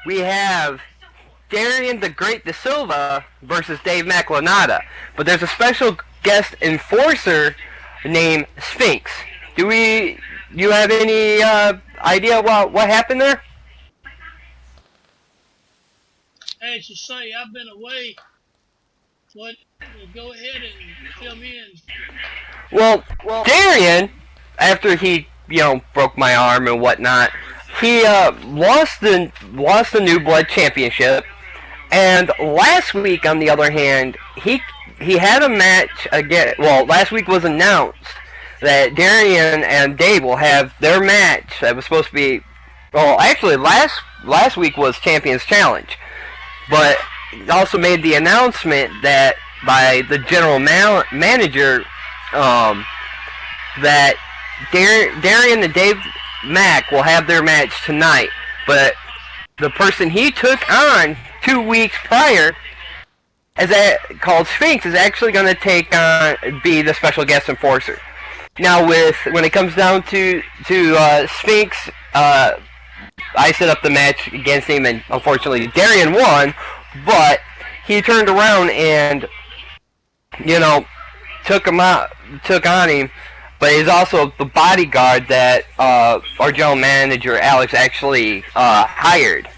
we have Darian the Great Da Silva versus Dave McLenata. But there's a special guest enforcer named Sphinx. You have any idea what happened there? As you say, I've been away. What? Go ahead and fill me in. Well, Darian, after he broke my arm and whatnot, he lost the New Blood Championship. And last week, on the other hand, he had a match again. Well, last week was announced that Darian and Dave will have their match. That was supposed to be. Well, actually, last week was Champions Challenge, but also made the announcement that by the general manager that Darian and Dave Mack will have their match tonight, but the person he took on 2 weeks prior, called Sphinx, is actually going to be the special guest enforcer. Now, when it comes down to Sphinx, I set up the match against him, and unfortunately Darian won, but he turned around and took on him. But he's also the bodyguard that our general manager Alex actually hired.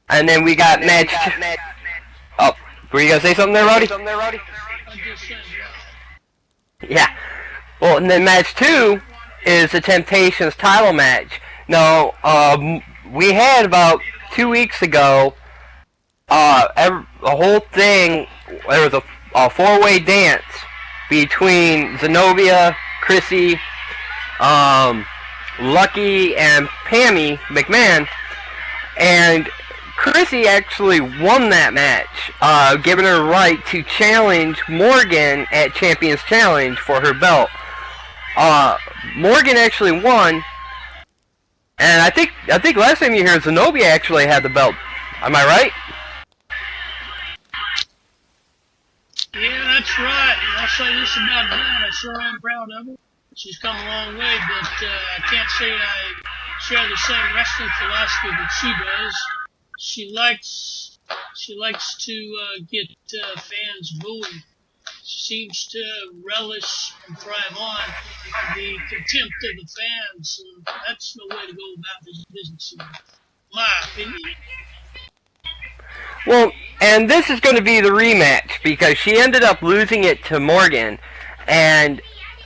And then we got match. Oh, were you gonna say something there, Roddy? Yeah. Well, and then match 2 is the Temptations title match. Now, we had about 2 weeks ago a whole thing. There was a four-way dance between Zenobia, Chrissy, Lucky, and Pammy McMahon, and Chrissy actually won that match, giving her the right to challenge Morgan at Champions Challenge for her belt. Morgan actually won, and I think last time you heard, Zenobia actually had the belt. Am I right? Yeah, that's right. I'll say this about that. I sure am proud of her. She's come a long way, but I can't say I share the same wrestling philosophy that she does. She likes to get fans booing. She seems to relish and thrive on the contempt of the fans, and that's no way to go about this business, in my opinion. Well, and this is going to be the rematch because she ended up losing it to Morgan, and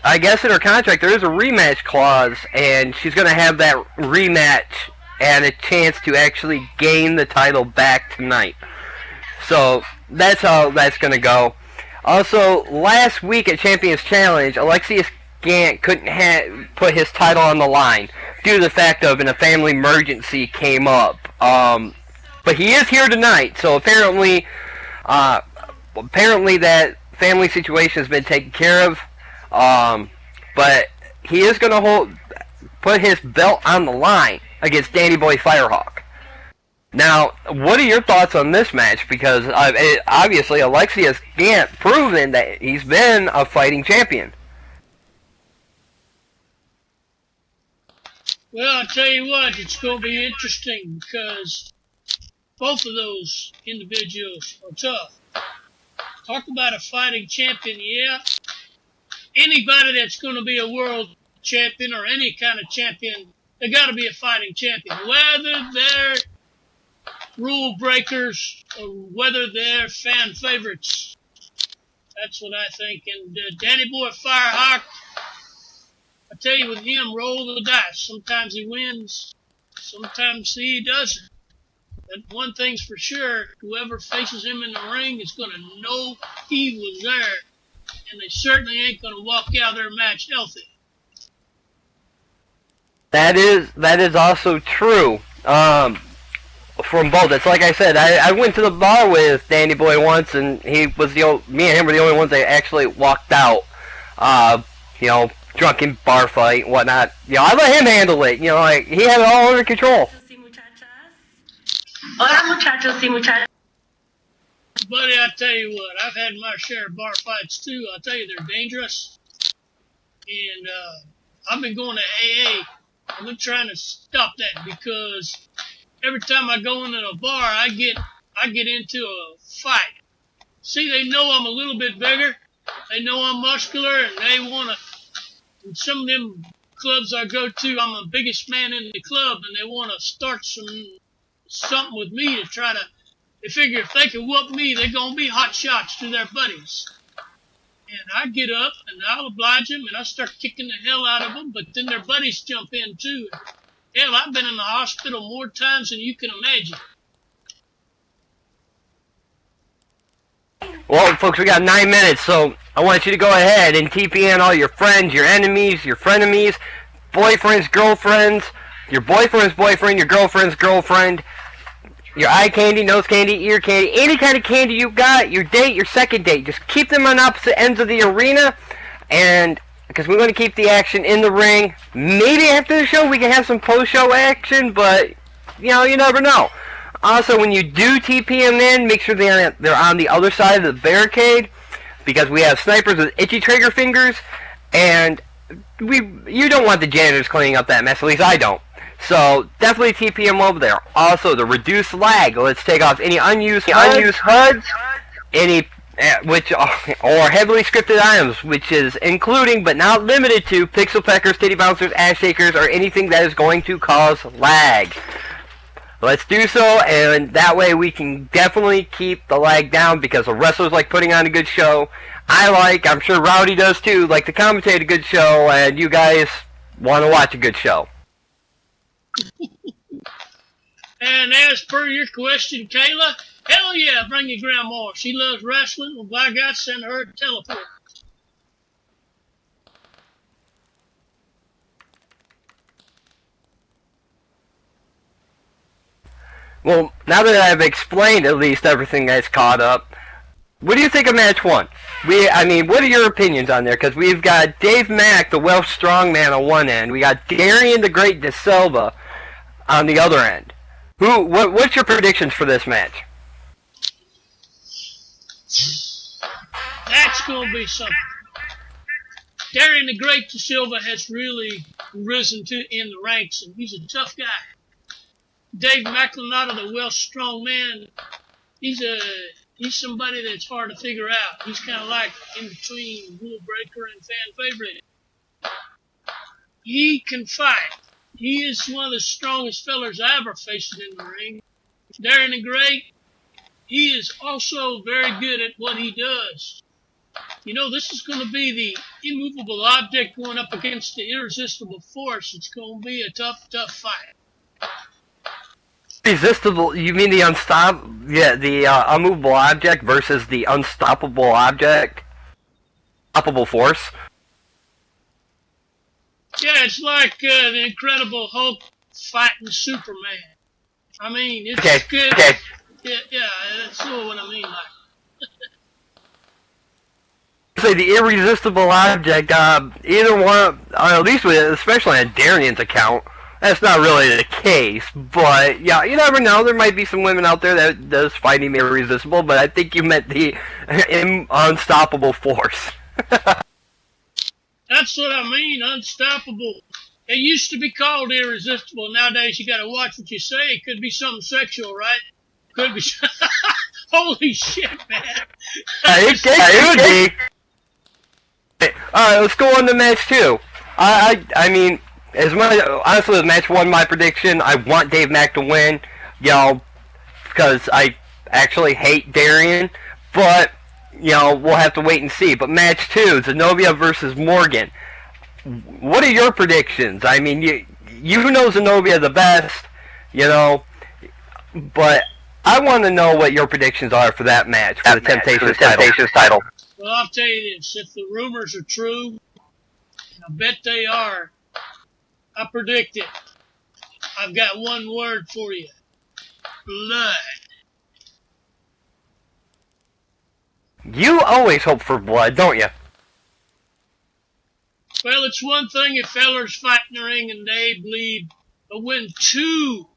I guess in her contract there is a rematch clause, and she's going to have that rematch and a chance to actually gain the title back tonight. So that's how that's going to go. Also, last week at Champions Challenge, Alexius Gant couldn't put his title on the line due to the fact of a family emergency came up. But he is here tonight, so apparently that family situation has been taken care of. But he is going to put his belt on the line against Danny Boy Firehawk. Now, what are your thoughts on this match? Because obviously Alexius Gant proven that he's been a fighting champion. Well, I'll tell you what, it's going to be interesting because both of those individuals are tough. Talk about a fighting champion, yeah. Anybody that's going to be a world champion or any kind of champion, they got to be a fighting champion. Whether they're rule breakers or whether they're fan favorites. That's what I think. And Danny Boy Firehawk, I tell you, with him, roll the dice. Sometimes he wins, sometimes he doesn't. But one thing's for sure, whoever faces him in the ring is going to know he was there. And they certainly ain't going to walk out of their match healthy. That is also true. From both. It's like I said, I went to the bar with Danny Boy once, and me and him were the only ones that actually walked out. Drunken bar fight, whatnot. I let him handle it. He had it all under control. Hola muchachos y muchachas. Buddy, I tell you what, I've had my share of bar fights too. I tell you, they're dangerous. And I've been going to AA. I've been trying to stop that because every time I go into a bar, I get into a fight. See, they know I'm a little bit bigger. They know I'm muscular, and they want to. In some of them clubs I go to, I'm the biggest man in the club, and they want to start something with me to try to. They figure if they can whoop me, they're gonna be hot shots to their buddies. And I get up and I'll oblige them, and I start kicking the hell out of them. But then their buddies jump in too. Hell, I've been in the hospital more times than you can imagine. Well, folks, we got 9 minutes, so I want you to go ahead and TPN all your friends, your enemies, your frenemies, boyfriends, girlfriends, your boyfriend's boyfriend, your girlfriend's girlfriend, your eye candy, nose candy, ear candy, any kind of candy you got, your date, your second date. Just keep them on opposite ends of the arena, and because we want to keep the action in the ring. Maybe after the show we can have some post-show action, but, you know, you never know. Also, when you do TP them in, make sure they're on the other side of the barricade, because we have snipers with itchy trigger fingers, and you don't want the janitors cleaning up that mess. At least I don't. So definitely TP them over there. Also, the reduced lag. Let's take off any unused HUDs, any or heavily scripted items, which is including but not limited to pixel peckers, titty bouncers, ass shakers, or anything that is going to cause lag. Let's do so, and that way we can definitely keep the lag down, because the wrestlers like putting on a good show. I'm sure Rowdy does too, like to commentate a good show, and you guys want to watch a good show. And as per your question, Kayla, hell yeah, bring your grandma. She loves wrestling. Well, by God, send her a teleport. Well, now that I've explained at least everything that's caught up, what do you think of match 1? What are your opinions on there? Because we've got Dave Mack, the Welsh strongman, on one end. We got Darian the Great De Silva on the other end. What's your predictions for this match? That's going to be something. Darian the Great De Silva has really risen in the ranks, and he's a tough guy. Dave McLenota, the Welsh strongman, he's somebody that's hard to figure out. He's kind of like in between rule breaker and fan favorite. He can fight. He is one of the strongest fellers I ever faced in the ring. Darren the Great, he is also very good at what he does. You know, this is going to be the immovable object going up against the irresistible force. It's going to be a tough, tough fight. Irresistible? You mean the unmovable object versus the unstoppable object? Unstoppable force? Yeah, it's like the Incredible Hulk fighting Superman. I mean, it's good. Okay. Yeah, that's sort of what I mean. Say the irresistible object. Either one, at least especially on Darian's account. That's not really the case, but yeah, you never know. There might be some women out there that does find him irresistible, but I think you meant the unstoppable force. That's what I mean, unstoppable. It used to be called irresistible. Nowadays, you got to watch what you say. It could be something sexual, right? Could be. Holy shit, man! It could be. All right, let's go on to match 2. I mean. Honestly, with match 1, my prediction, I want Dave Mack to win, because I actually hate Darian, but, we'll have to wait and see. But match 2, Zenobia versus Morgan. What are your predictions? I mean, you know Zenobia the best, but I want to know what your predictions are for that match, for the Temptations title. Well, I'll tell you this, if the rumors are true, and I bet they are, I predict it. I've got one word for you. Blood. You always hope for blood, don't you? Well, it's one thing if fellers fight in the ring and they bleed, but when 2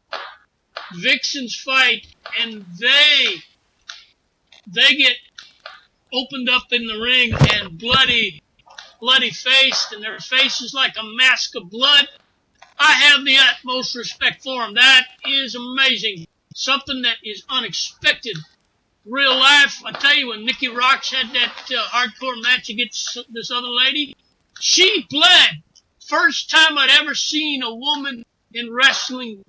vixens fight and they get opened up in the ring and bloodied, bloody-faced and their face is like a mask of blood. I have the utmost respect for them. That is amazing. Something that is unexpected. Real life, I tell you, when Nikki Rocks had that hardcore match against this other lady, she bled. First time I'd ever seen a woman in wrestling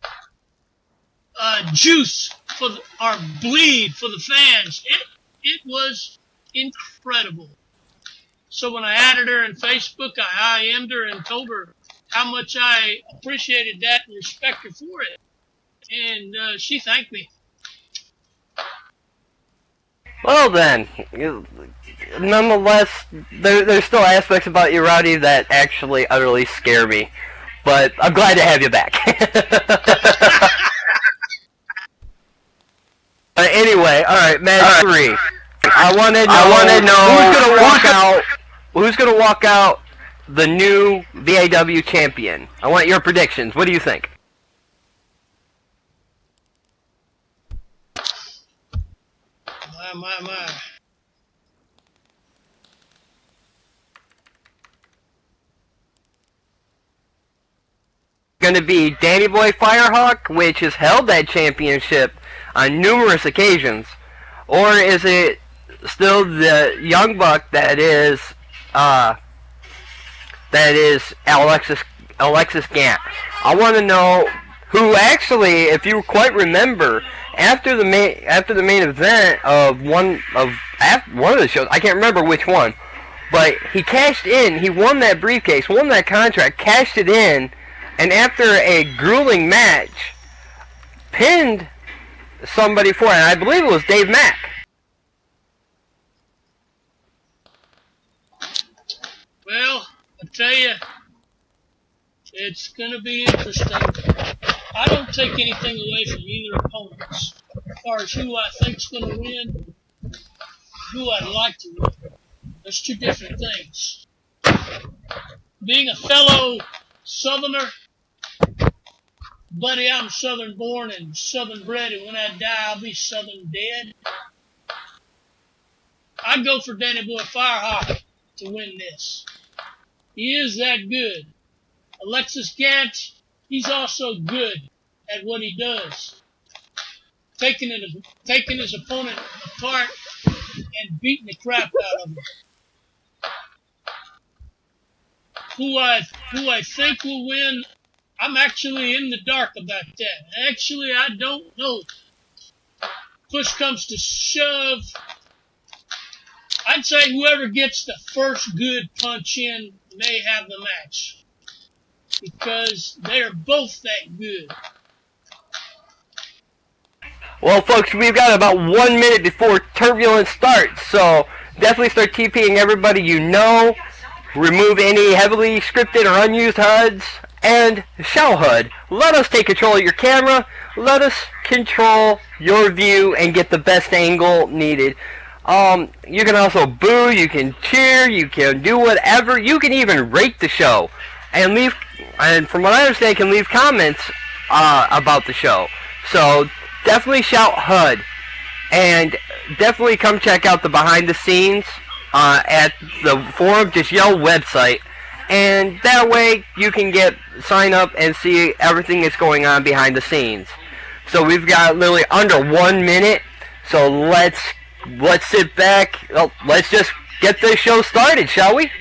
juice or bleed for the fans. It was incredible. So when I added her on Facebook, I IM'd her and told her how much I appreciated that and respect her for it. And she thanked me. Well then, nonetheless, there's still aspects about you, Rowdy, that actually utterly scare me. But I'm glad to have you back. Anyway, alright, match 3. I want to know who's gonna walk out the new VAW champion. I want your predictions. What do you think? My. Going to be Danny Boy Firehawk, which has held that championship on numerous occasions, or is it still the young buck that is Alexis Gant? I want to know who actually, if you quite remember, after the main event of one of the shows, I can't remember which one, but he cashed in. He won that briefcase, won that contract, cashed it in, and after a grueling match, pinned somebody for it. And I believe it was Dave Mack. Well, I tell you, it's going to be interesting. I don't take anything away from either opponents as far as who I think's going to win, who I'd like to win. There's two different things. Being a fellow Southerner, buddy, I'm Southern born and Southern bred, and when I die, I'll be Southern dead. I'd go for Danny Boy Firehawk to win this. He is that good. Alexis Gant, he's also good at what he does. Taking his opponent apart and beating the crap out of him. Who I think will win, I'm actually in the dark about that. Actually, I don't know. Push comes to shove, I'd say whoever gets the first good punch in may have the match. Because they are both that good. Well, folks, we've got about 1 minute before Turbulence starts, so definitely start TPing everybody you know. Remove any heavily scripted or unused HUDs, and shout HUD. Let us take control of your camera. Let us control your view and get the best angle needed. You can also boo, you can cheer, you can do whatever. You can even rate the show, and from what I understand, can leave comments about the show. So definitely shout HUD, and definitely come check out the behind the scenes at the forum. Just yell website, and that way you can sign up and see everything that's going on behind the scenes. So we've got literally under 1 minute, so let's sit back. Let's just get this show started, shall we?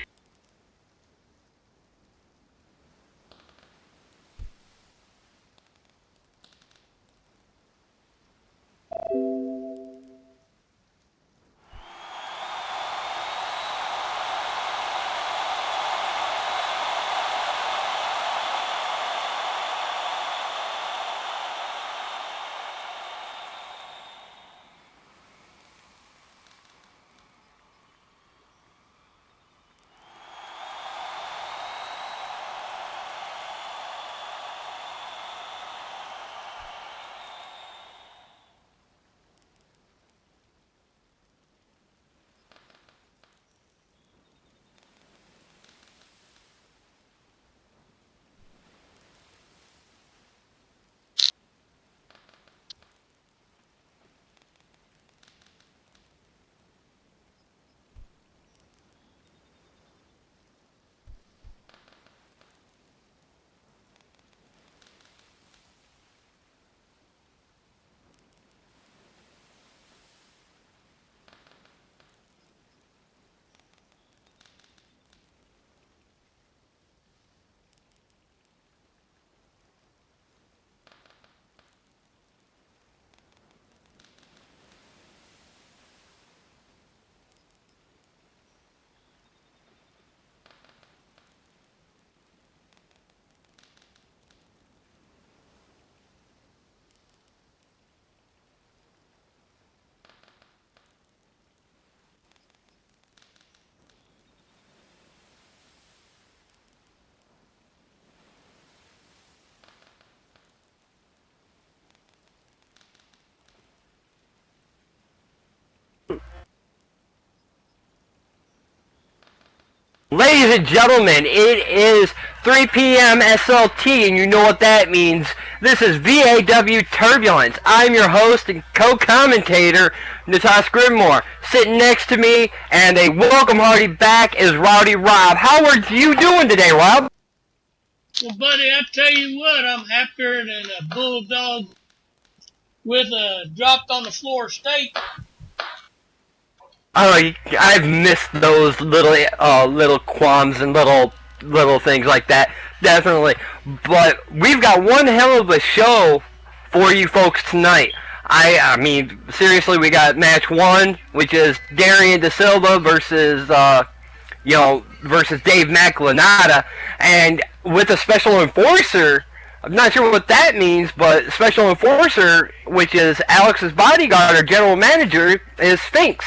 Ladies and gentlemen, it is 3 p.m. SLT, and you know what that means. This is VAW Turbulence. I'm your host and co-commentator, Natasha Grimmore. Sitting next to me, and a welcome hearty back, is Rowdy Rob. How are you doing today, Rob? Well, buddy, I tell you what, I'm happier than a bulldog with a dropped on the floor steak. Oh, I've missed those little qualms and little things like that. Definitely. But we've got one hell of a show for you folks tonight. I mean, seriously, we got match one, which is Darian De Silva versus Dave McLanata, and with a special enforcer. I'm not sure what that means, but special enforcer, which is Alex's bodyguard or general manager, is Sphinx.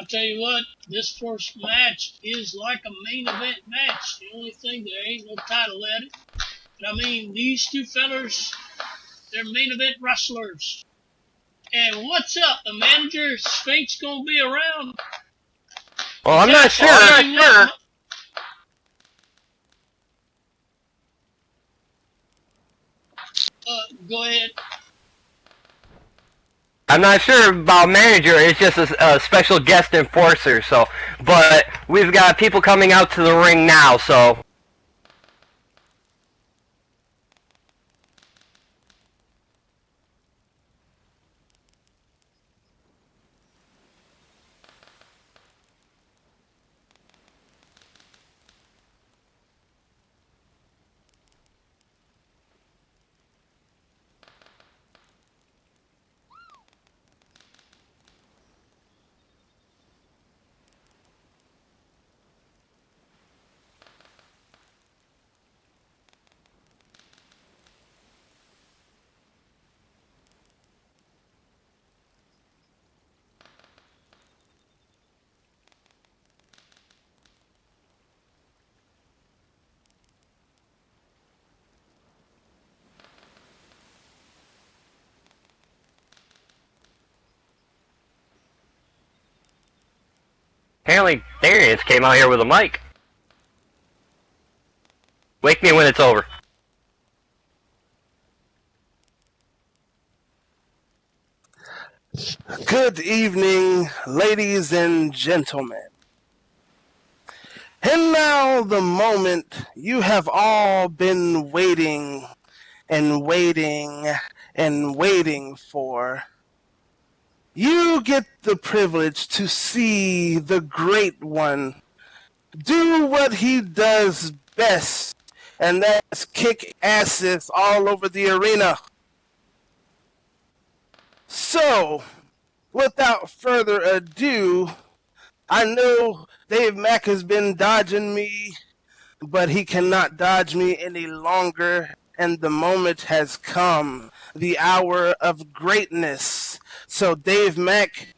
I'll tell you what, this first match is like a main event match. The only thing, there ain't no title at it. But I mean, these two fellers, they're main event wrestlers. And what's up? The manager, Sphinx, gonna be around? Well, I'm not sure. Go ahead. I'm not sure about manager. It's just a special guest enforcer. So, but we've got people coming out to the ring now. So. Apparently, Darius came out here with a mic. Wake me when it's over. Good evening, ladies and gentlemen. And now the moment you have all been waiting and waiting and waiting for. You get the privilege to see the Great One do what he does best, and that's kick asses all over the arena. So, without further ado, I know Dave Mack has been dodging me, but he cannot dodge me any longer, and the moment has come, the hour of greatness. So Dave Mack,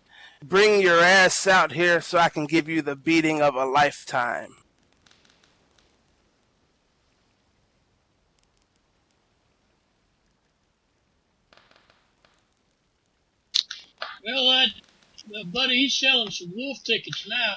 bring your ass out here so I can give you the beating of a lifetime. Well, buddy, he's selling some wolf tickets now.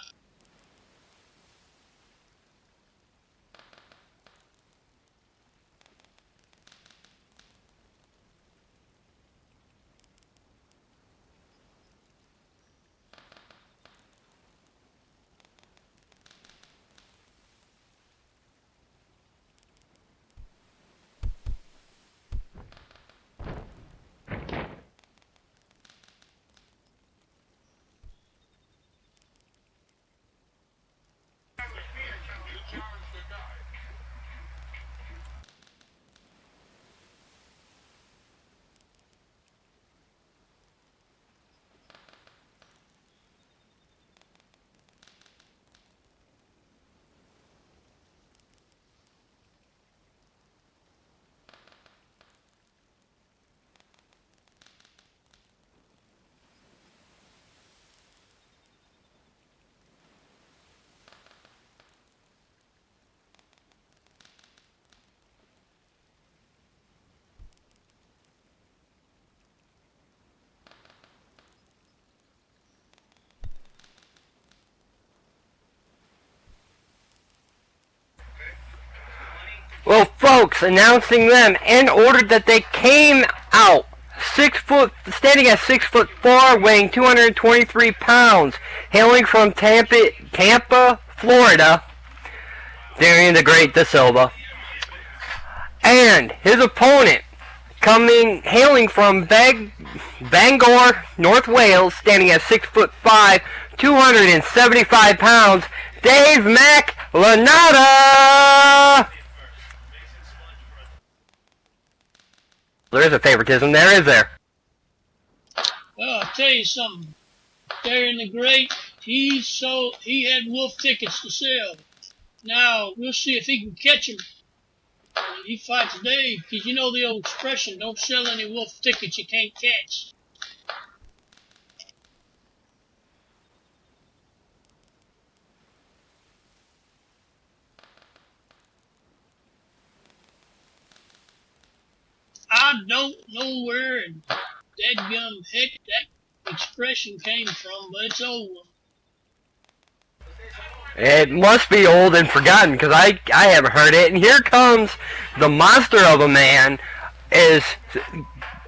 folks announcing them and ordered that they came out standing at 6'4", weighing 223 pounds, hailing from Tampa, Florida, Darian the Great da Silva, and his opponent hailing from Bangor, North Wales, standing at 6'5", 275 pounds, Dave McLanata. There is a favoritism there, is there? Well, I'll tell you something. Darian the Great, he had wolf tickets to sell. Now, we'll see if he can catch him when he fights Dave, because you know the old expression, don't sell any wolf tickets you can't catch. I don't know where dadgum heck that expression came from, but it's old. It must be old and forgotten, because I haven't heard it. And here comes the monster of a man, is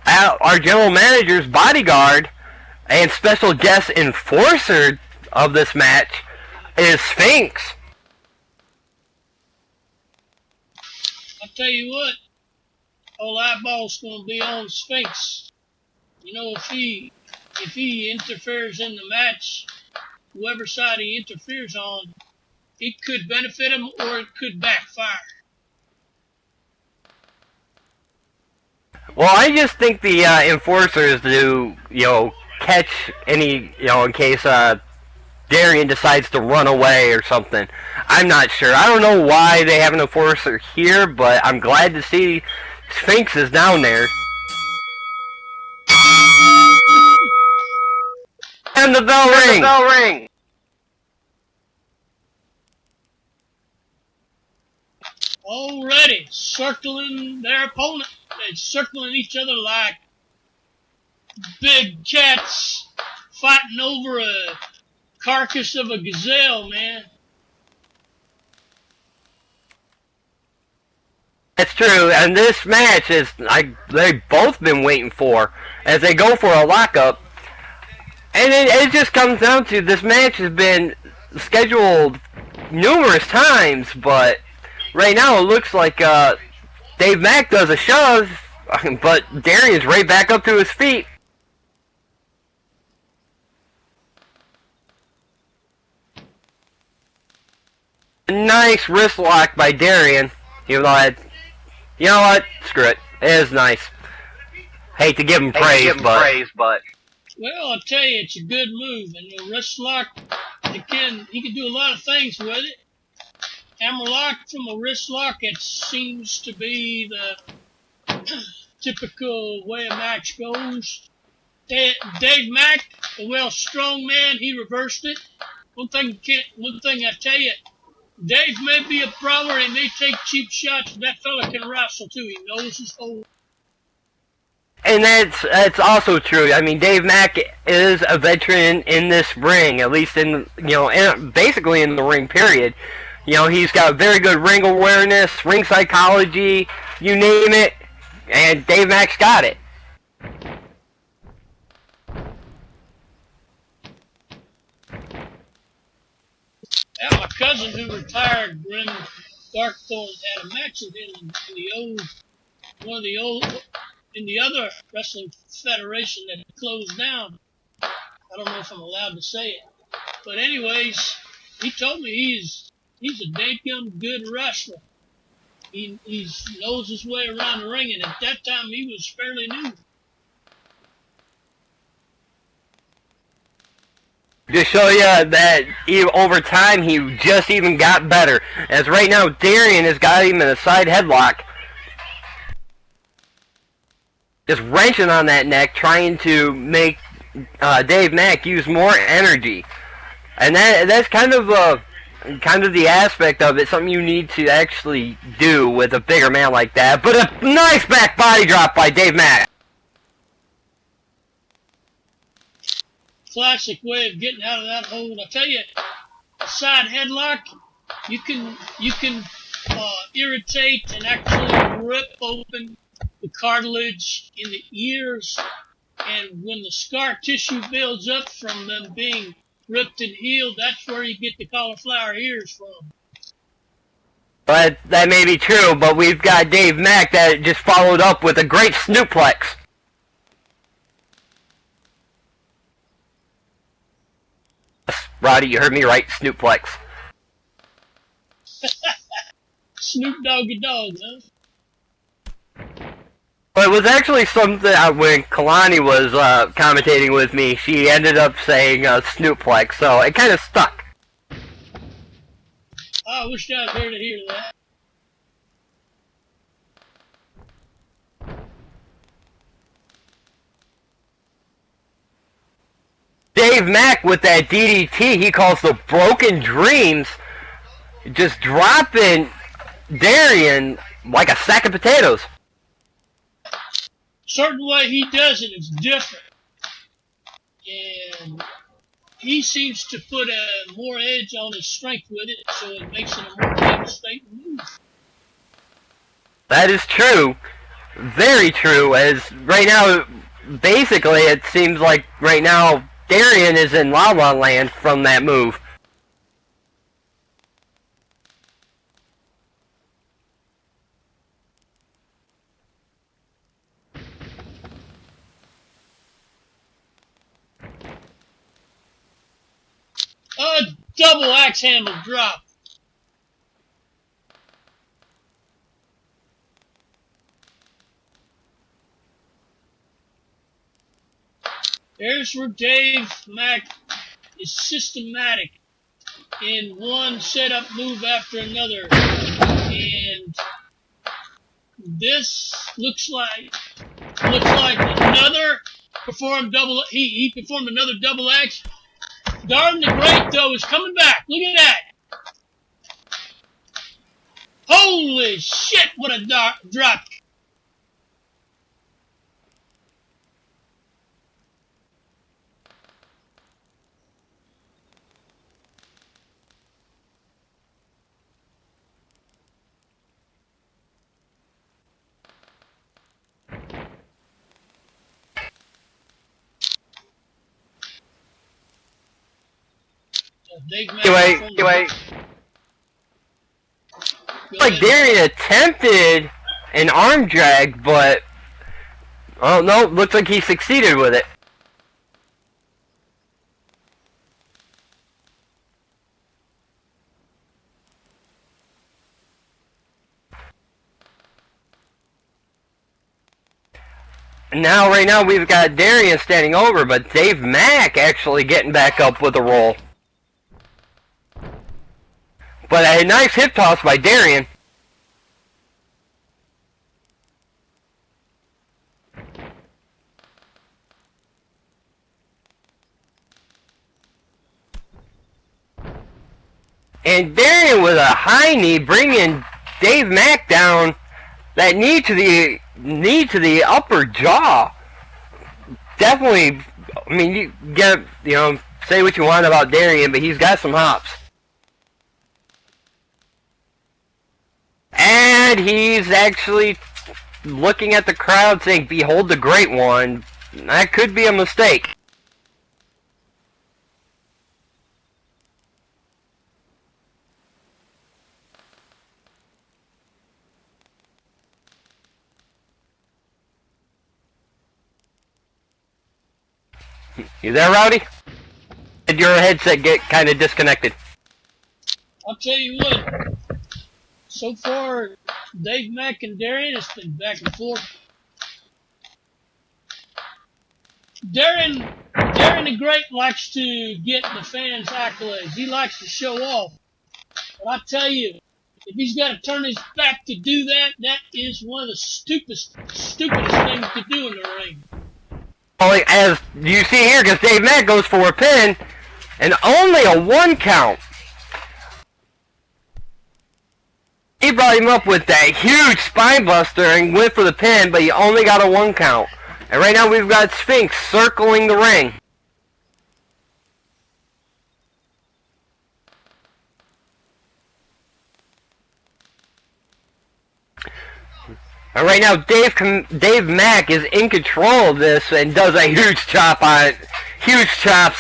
our general manager's bodyguard and special guest enforcer of this match is Sphinx. I'll tell you what, old eyeball's gonna be on Sphinx. You know, if he interferes in the match, whoever side he interferes on, it could benefit him or it could backfire. Well, I just think the enforcers do, catch any, in case Darian decides to run away or something. I'm not sure. I don't know why they have an enforcer here, but I'm glad to see Sphinx is down there. And the bell ring! Already circling their opponent. They're circling each other like big cats fighting over a carcass of a gazelle, man. That's true, and this match is they've both been waiting for as they go for a lockup. And it just comes down to this match has been scheduled numerous times, but right now it looks like Dave Mack does a shove, but Darian's right back up to his feet. Nice wrist lock by Darian. Even though you know what? Screw it. It is nice. Hate to give him praise, but Well, I'll tell you, it's a good move, and the wrist lock, he can do a lot of things with it. Hammerlock from a wrist lock, it seems to be the typical way a match goes. Dave Mack, the well-strong man, he reversed it. One thing I tell you, Dave may be a prowler, he may take cheap shots, but that fella can wrestle too. He knows his whole. And that's also true. I mean, Dave Mack is a veteran in this ring, at least basically in the ring period. He's got very good ring awareness, ring psychology, you name it, and Dave Mack's got it. Yeah, my cousin who retired, Grim Darkthorn, had a match with him in the other wrestling federation that closed down. I don't know if I'm allowed to say it. But anyways, he told me he's a damn good wrestler. He knows his way around the ring, and at that time he was fairly new. To show you that over time he just even got better. As right now Darian has got him in a side headlock. Just wrenching on that neck, trying to make Dave Mack use more energy. And that's kind of the aspect of it, something you need to actually do with a bigger man like that. But a nice back body drop by Dave Mack. Classic way of getting out of that hold. I tell you, a side headlock, you can irritate and actually rip open the cartilage in the ears. And when the scar tissue builds up from them being ripped and healed, that's where you get the cauliflower ears from. But that may be true, but we've got Dave Mack that just followed up with a great snooplex. Roddy, you heard me right, snooplex. Snoop Doggy Dog, huh? But it was actually something when Kalani was commentating with me, she ended up saying snooplex, so it kind of stuck. I wish I was here to hear that. Dave Mack with that DDT he calls the Broken Dreams, just dropping Darian like a sack of potatoes. Certain way he does it is different. And he seems to put a more edge on his strength with it, so it makes it a more devastating move. That is true. Very true, as right now, basically, it seems like right now, Darian is in La La Land from that move. A double axe handle drop. There's where Dave Mack is systematic in one setup move after another. And this looks like another performed double. He performed another double axe. Darwin the Great, though, is coming back. Look at that. Holy shit, what a drop. Anyway. Like Darian attempted an arm drag, but oh no, looks like he succeeded with it. Now, right now, we've got Darian standing over, but Dave Mack actually getting back up with a roll. But a nice hip toss by Darian. And Darian with a high knee bringing Dave Mack down. That knee to the upper jaw. Definitely, I mean, you get, say what you want about Darian, but he's got some hops. And he's actually looking at the crowd saying, "Behold the Great One." That could be a mistake. You there, Rowdy? Did your headset get kind of disconnected? I'll tell you what. So far, Dave Mack and Darian has been back and forth. Darian the Great likes to get the fans' accolades. He likes to show off. But I tell you, if he's got to turn his back to do that, that is one of the stupidest things to do in the ring. Well, as you see here, because Dave Mack goes for a pin, and only a 1 count. He brought him up with that huge spine buster and went for the pin, but he only got a 1 count. And right now we've got Sphinx circling the ring. And right now, Dave Mack is in control of this and does a huge chops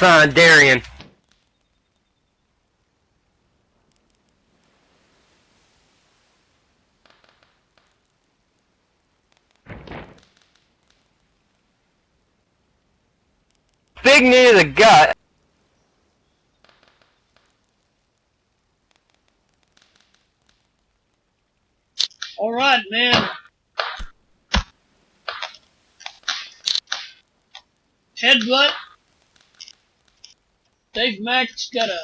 on Darian. Big knee to the gut. All right, man. Headbutt. Dave Mack's got a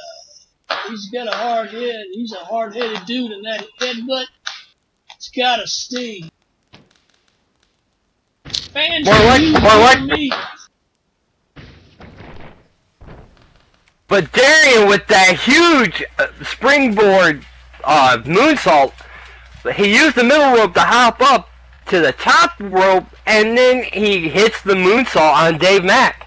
hard head. He's a hard-headed dude, and that headbutt, it's got a sting. Fans More me. But Darian with that huge springboard moonsault, he used the middle rope to hop up to the top rope, and then he hits the moonsault on Dave Mack.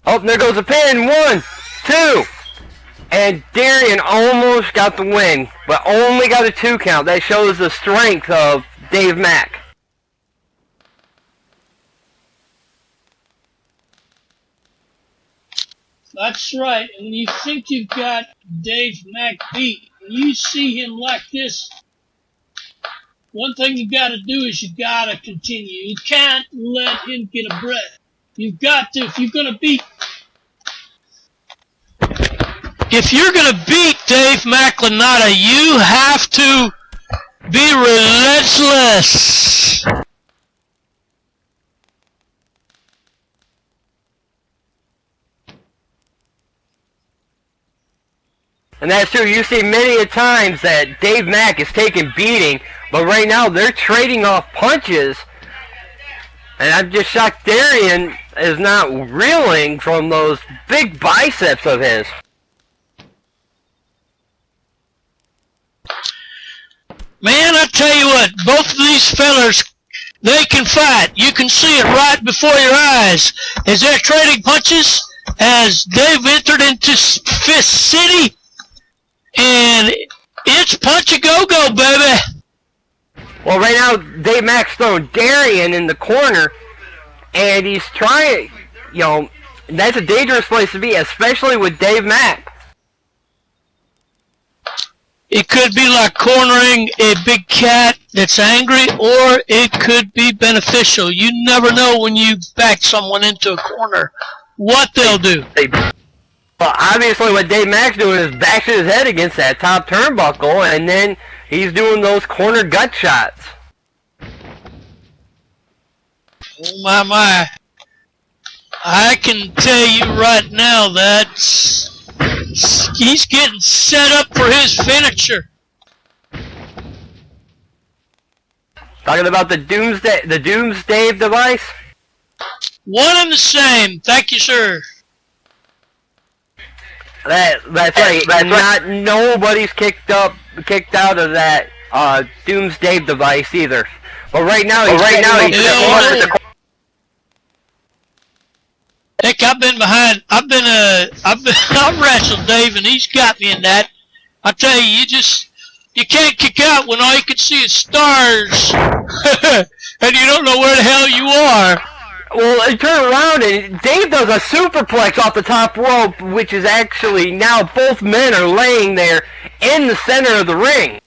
Oh, there goes a pin. 1, 2. And Darian almost got the win, but only got a 2 count. That shows the strength of Dave Mack. That's right. And when you think you've got Dave Mack beat, when you see him like this, one thing you got to do is you got to continue. You can't let him get a breath. You've got to. If you're going to beat Dave McLenata, you have to be relentless. And that's true. You see many a times that Dave Mack is taking beating, but right now they're trading off punches. And I'm just shocked Darian is not reeling from those big biceps of his. Man, I tell you what, both of these fellers, they can fight. You can see it right before your eyes as they're trading punches as they've entered into Fist City. And it's punch-a-go-go, baby. Well, right now, Dave Mack's throwing Darian in the corner, and he's trying, that's a dangerous place to be, especially with Dave Mack. It could be like cornering a big cat that's angry, or it could be beneficial. You never know when you back someone into a corner what they'll do. Well, obviously what Dave Mack's doing is bashing his head against that top turnbuckle, and then he's doing those corner gut shots. Oh, my. I can tell you right now that he's getting set up for his finisher. Talking about the Doomsday device? One and the same. Thank you, sir. That's right. Nobody's kicked out of that Doomsday device either. But right now he's Heck, I've wrestled Dave, and he's got me in that. I tell you, you can't kick out when all you can see is stars, and you don't know where the hell you are. Well, they turn around and Dave does a superplex off the top rope, which is actually now both men are laying there in the center of the ring.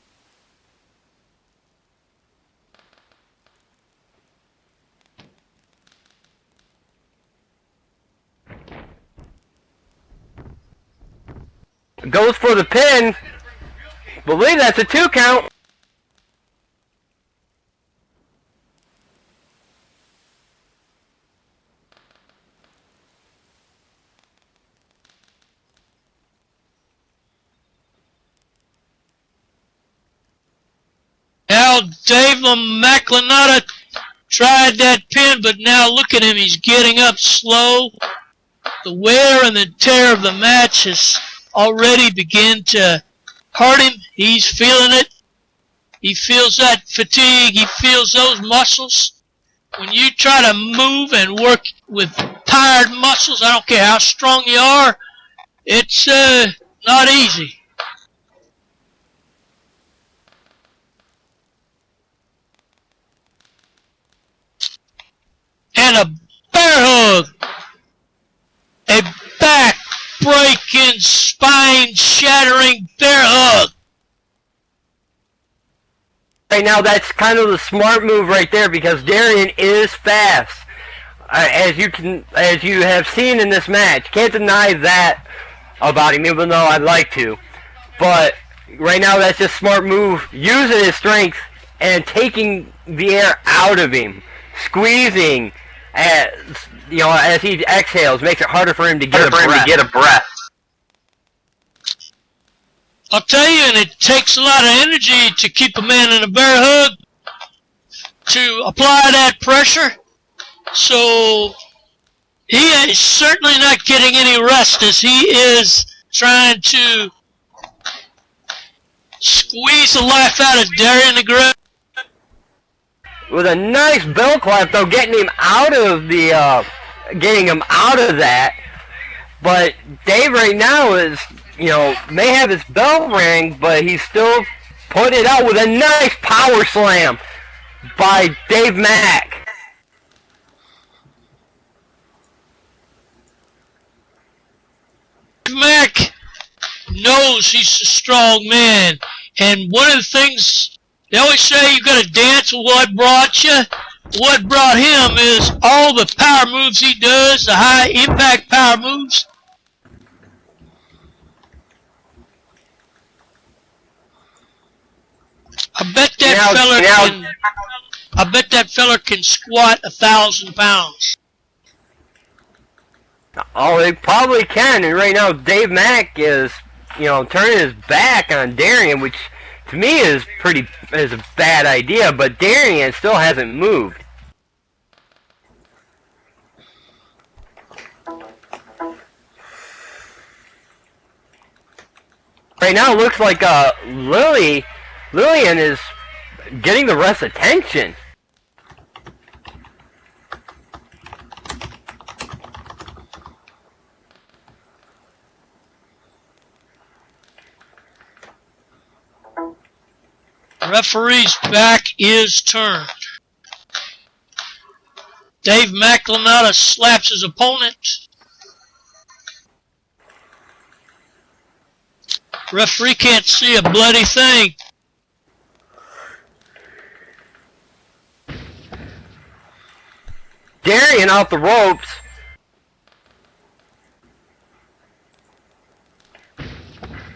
Goes for the pin. Believe that's a 2 count. Now, Dave McLenata tried that pin, but now look at him. He's getting up slow. The wear and the tear of the match has already begun to hurt him. He's feeling it. He feels that fatigue. He feels those muscles. when you try to move and work with tired muscles, I don't care how strong you are, it's not easy. And a bear hug. A back-breaking, spine-shattering bear hug. Right now, that's kind of the smart move right there because Darian is fast, as you have seen in this match. Can't deny that about him, even though I'd like to. But right now, that's just a smart move, using his strength and taking the air out of him, squeezing as he exhales, makes it harder for him to get a breath. I'll tell you, and it takes a lot of energy to keep a man in a bear hug, to apply that pressure. So he is certainly not getting any rest as he is trying to squeeze the life out of Darian the Great. With a nice bell clap, though, getting him out of that. But Dave right now is, may have his bell ring, but he's still putting it out with a nice power slam by Dave Mack. Mack knows he's a strong man, and one of the things they always say, you got to dance with what brought you. What brought him is all the power moves he does, the high impact power moves. I bet that fella can squat 1,000 pounds. Oh, they probably can. And right now, Dave Mack is, turning his back on Darian, which to me is a bad idea. But Darian still hasn't moved. Right now, it looks like Lillian is getting the ref's attention. Referee's back is turned. Dave McLemata slaps his opponent. Referee can't see a bloody thing. Darian off the ropes.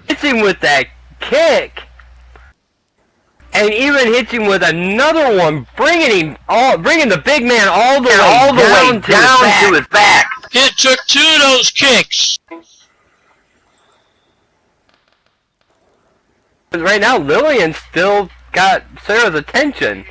Hits him with that kick. And even hits him with another one, bringing the big man all the way down to his back. It took 2 of those kicks. Right now, Lillian still got Sarah's attention.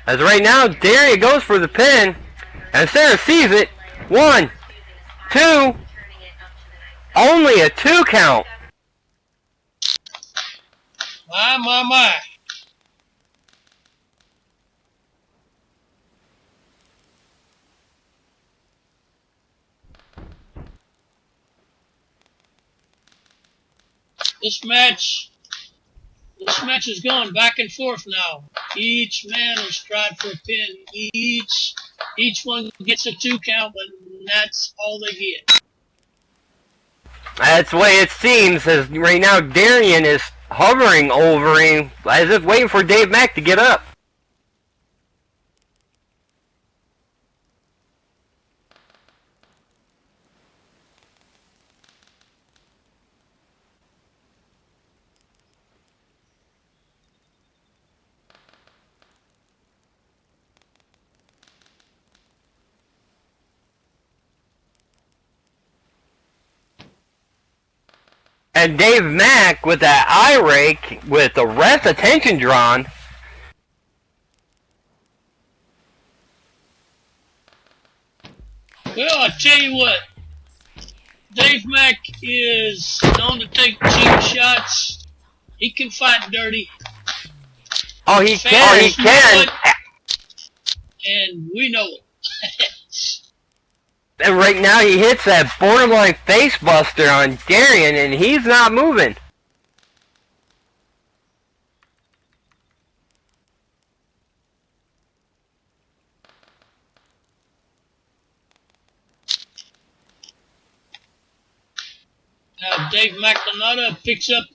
As right now, Darian goes for the pin, and Sarah sees it. 1, 2, only a 2 count. My. This match is going back and forth now. Each man is trying for a pin. Each one gets a 2 count, but that's all they get. That's the way it seems, as right now Darian is hovering over him, as if waiting for Dave Mack to get up. And Dave Mack with that eye rake, with the ref's attention drawn. Well, tell you what, Dave Mack is known to take cheap shots. He can fight dirty. Oh, he Fans can. He know can. it, and we know it. And right now he hits that borderline face buster on Darian, and he's not moving. Now Dave McNamara picks up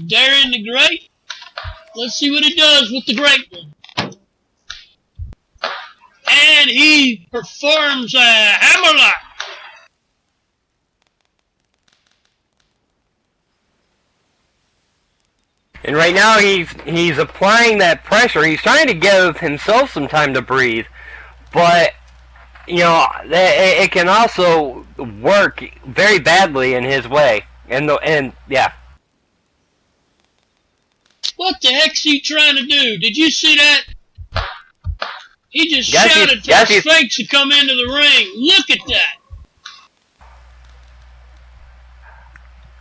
Darian the Great. Let's see what he does with the Great One. And he performs a hammerlock. And right now he's applying that pressure. He's trying to give himself some time to breathe, but you know it can also work very badly in his way. And yeah. What the heck's he trying to do? Did you see that? He just Yes, shouted to the Sphinx to come into the ring. Look at that.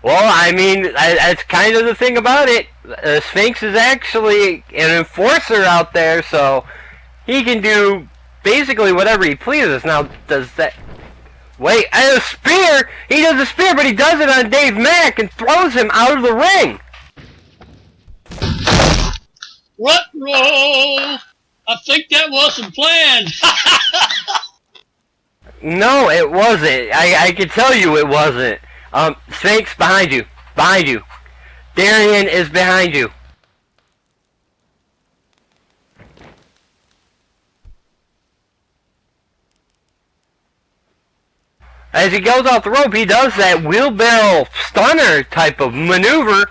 Well, I mean, that's kind of the thing about it. Sphinx is actually an enforcer out there, so he can do basically whatever he pleases. Now, does that... Wait, a spear! He does a spear, but he does it on Dave Mack and throws him out of the ring! Rut roll! I think that wasn't planned. No, it wasn't. I can tell you it wasn't. Sphinx, behind you. Behind you. Darian is behind you. As he goes off the rope, he does that wheelbarrow stunner type of maneuver,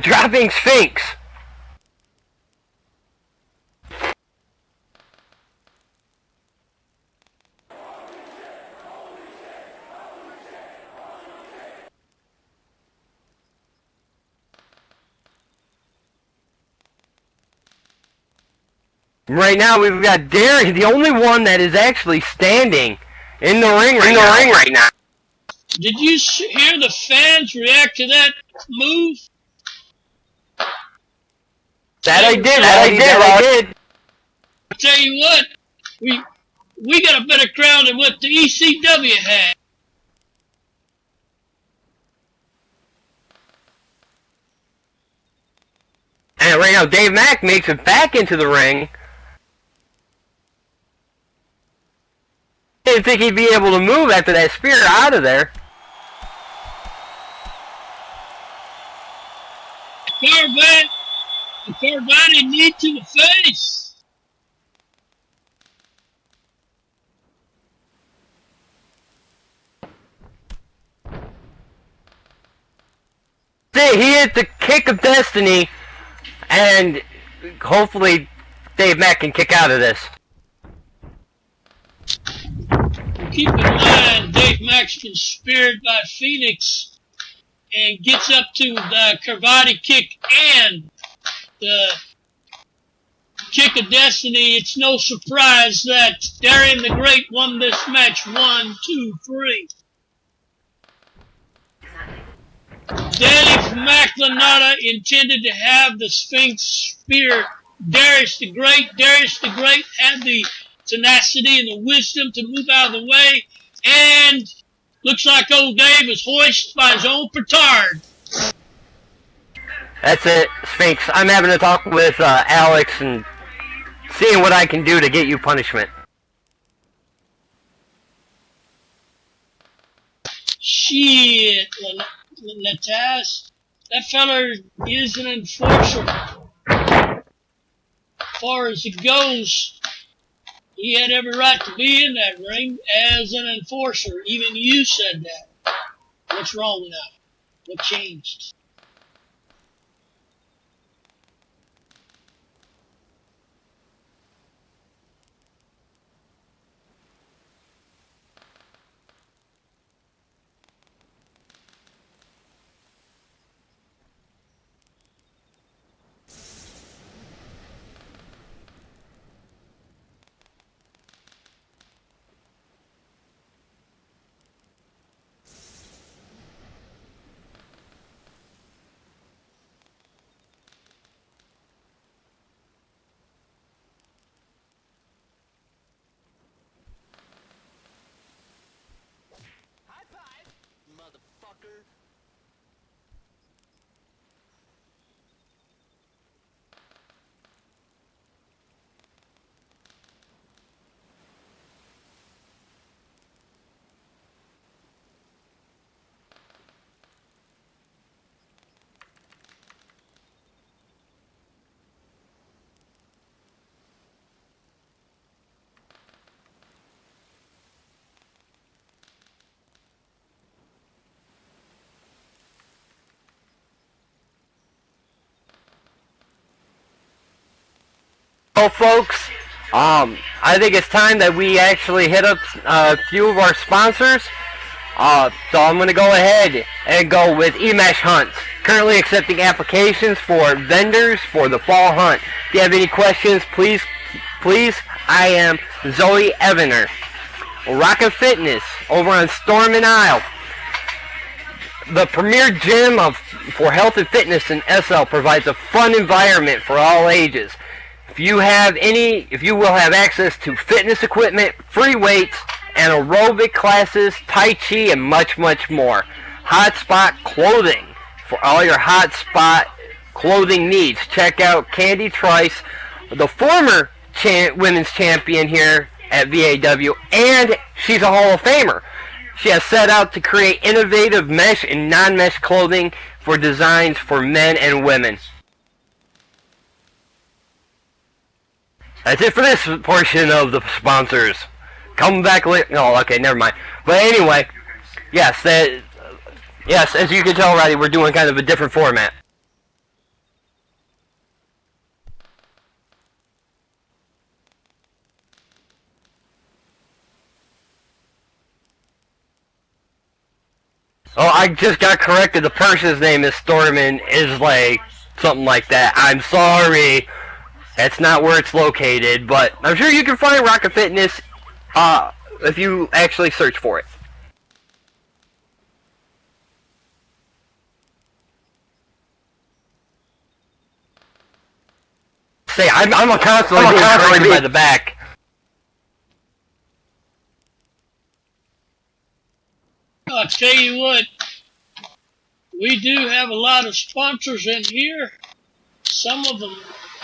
dropping Sphinx. Right now, we've got Darian, the only one that is actually standing in the ring right now. Did you hear the fans react to that move? I did. I tell you what, we got a better crowd than what the ECW had. And right now, Dave Mack makes it back into the ring. Didn't think he'd be able to move after that spear out of there. The Carvati knee to the face. He hit the kick of destiny, and hopefully Dave Mack can kick out of this. Keep in mind, Dave Mack's been speared by Phoenix and gets up to the Carvati kick and the kick of destiny. It's no surprise that Darian the Great won this match 1, 2, 3. Dave McLenata intended to have the Sphinx spear Darius the Great. Darius the Great had the tenacity and the wisdom to move out of the way, and looks like old Dave is hoisted by his own petard. That's it, Sphinx. I'm having a talk with Alex and seeing what I can do to get you punishment. Shit, Natas, that feller is an enforcer. As far as it goes, he had every right to be in that ring as an enforcer. Even you said that. What's wrong now? What changed? Well, folks, I think it's time that we actually hit up a few of our sponsors. So I'm going to go ahead and go with eMesh Hunts. Currently accepting applications for vendors for the fall hunt. If you have any questions, please, I am Zoe Evener. Zarrakan Fitness over on Storm and Isle. The premier gym for health and fitness in SL provides a fun environment for all ages. If you will have access to fitness equipment, free weights, and aerobic classes, Tai Chi, and much, much more. Hotspot Clothing for all your hotspot clothing needs. Check out Candy Trice, the former women's champion here at VAW, and she's a Hall of Famer. She has set out to create innovative mesh and non-mesh clothing for designs for men and women. That's it for this portion of the sponsors. Come back later. No, okay, never mind. But anyway, yes, as you can tell already, we're doing kind of a different format. Oh, I just got corrected. The person's name is Stormin, is like something like that. I'm sorry. That's not where it's located, but I'm sure you can find Zarrakan Fitness if you actually search for it. Say, I'm constantly being corrected by the back. I'll tell you what, we do have a lot of sponsors in here. Some of them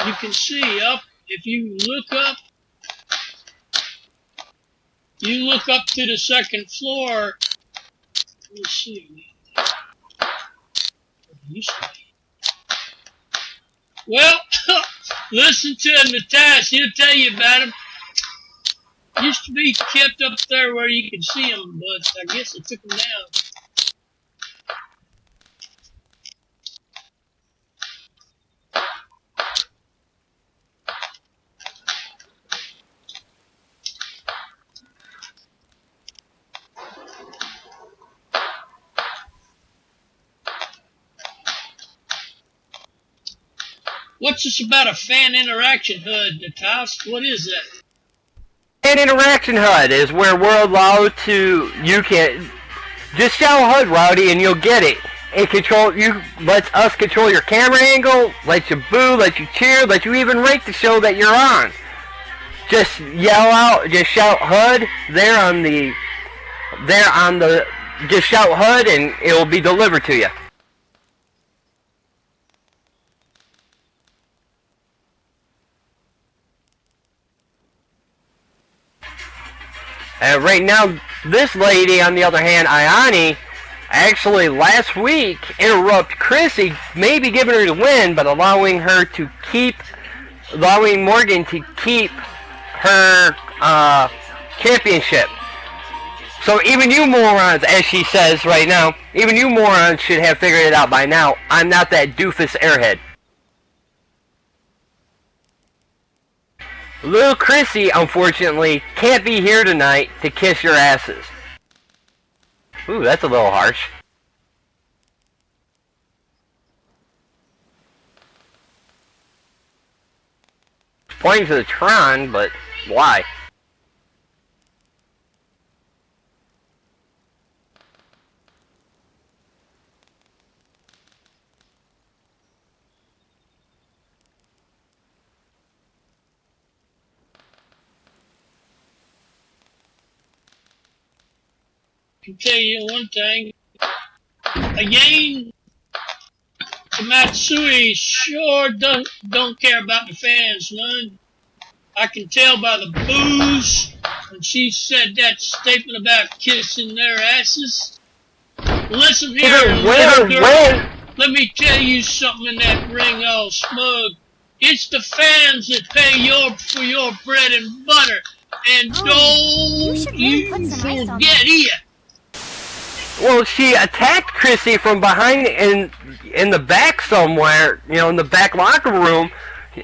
you can see up. If you look up to the second floor. Let's see. Well, listen to Natasha. He'll tell you about them. Used to be kept up there where you could see them, but I guess they took them down. What's this about a fan interaction HUD, Natasha? What is that? Fan interaction HUD is where we're allowed to, you can just shout HUD, Rowdy, and you'll get it. Lets us control your camera angle, lets you boo, lets you cheer, lets you even rate the show that you're on. Just yell out, just shout HUD just shout HUD and it will be delivered to you. And right now, this lady, on the other hand, Ayani, actually last week interrupted Chrissy, maybe giving her the win, but allowing Morgan to keep her championship. So even you morons, as she says right now, even you morons should have figured it out by now. I'm not that doofus airhead. Little Chrissy, unfortunately, can't be here tonight to kiss your asses. Ooh, that's a little harsh. Pointing to the Tron, but why? I can tell you one thing. Yang Matsui sure don't care about the fans none. I can tell by the boos when she said that statement about kissing their asses. Listen here, little girl. Let me tell you something in that ring all smug. It's the fans that pay for your bread and butter. And don't you forget it. Well, she attacked Chrissy from behind in the back somewhere, you know, in the back locker room,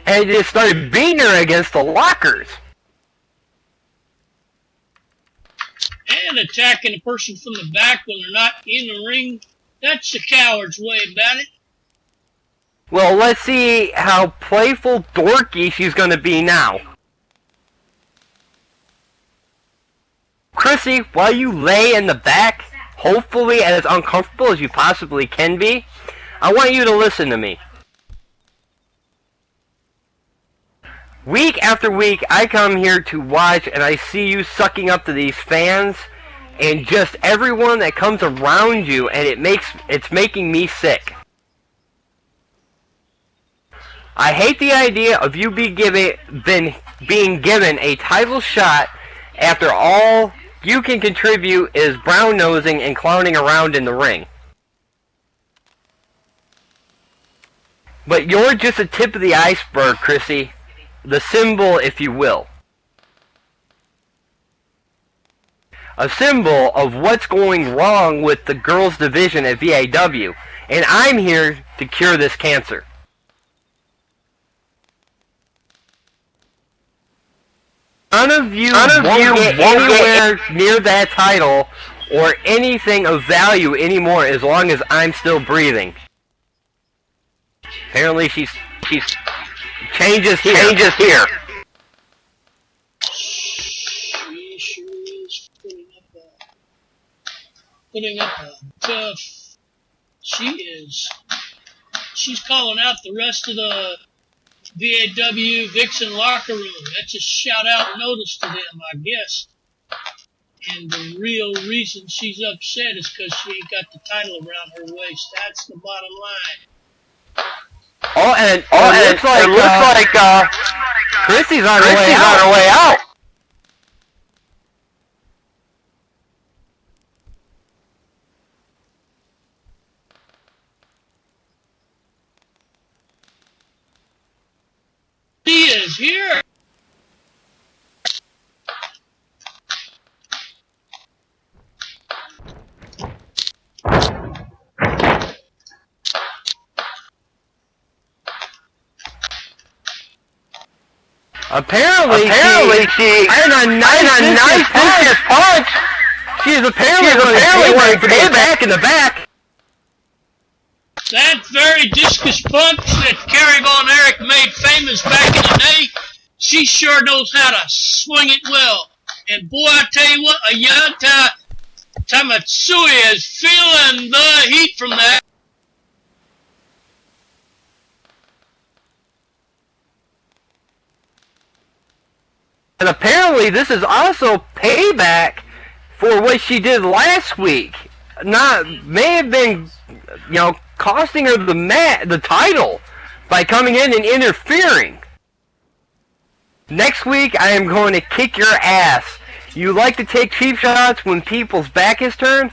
and just started beating her against the lockers. And attacking a person from the back when they're not in the ring, that's the coward's way about it. Well, let's see how playful dorky she's going to be now. Chrissy, while you lay in the back, hopefully as uncomfortable as you possibly can be, I want you to listen to me. Week after week, I come here to watch, and I see you sucking up to these fans, and just everyone that comes around you, and it's making me sick. I hate the idea of you being given a title shot after all you can contribute is brown-nosing and clowning around in the ring. But you're just a tip of the iceberg, Chrissy. The symbol, if you will. A symbol of what's going wrong with the girls' division at VAW. And I'm here to cure this cancer. None of you won't get anywhere near that title or anything of value anymore as long as I'm still breathing. Apparently she's changes here. She sure is putting up a tough. She's calling out the rest of the VAW Vixen locker room. That's a shout out notice to them, I guess. And the real reason she's upset is because she ain't got the title around her waist. That's the bottom line. It looks like Chrissy's on her way out. She is here. Apparently she had a nice punch. She's apparently going to pay back in the back. That very discus punch that Carrie Von Erich made famous back in the day, she sure knows how to swing it well. And boy, I tell you what, Ayanta Tamatsui is feeling the heat from that. And apparently this is also payback for what she did last week. May have been, you know, costing her the title by coming in and interfering. Next week I am going to kick your ass. You like to take cheap shots when people's back is turned?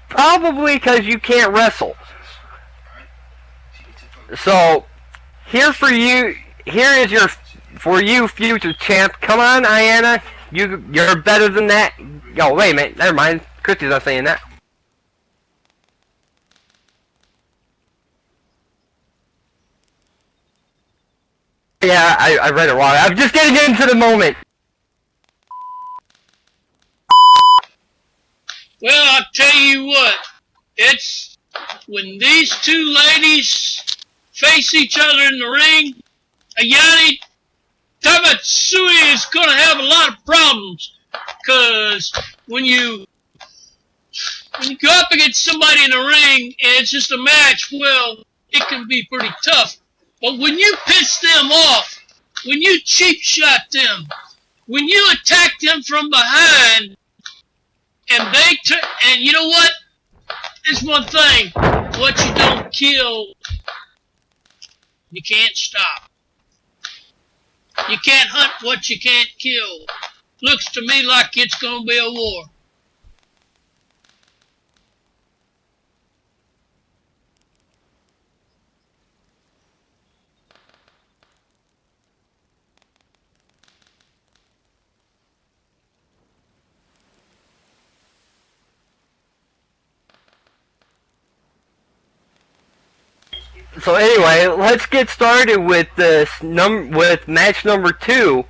Probably because you can't wrestle. So, here is for you, future champ. Come on, Ayanna. You're better than that. Oh, wait a minute. Never mind. Christy's not saying that. Yeah, I read it wrong. I'm just getting into the moment. Well, I'll tell you what. It's when these two ladies face each other in the ring, Ayani Tamatsui is going to have a lot of problems. Because when you go up against somebody in the ring and it's just a match, well, it can be pretty tough. But when you piss them off, when you cheap shot them, when you attack them from behind, and you know what? Here's one thing. What you don't kill, you can't stop. You can't hunt what you can't kill. Looks to me like it's going to be a war. So anyway, let's get started with this with match number 2,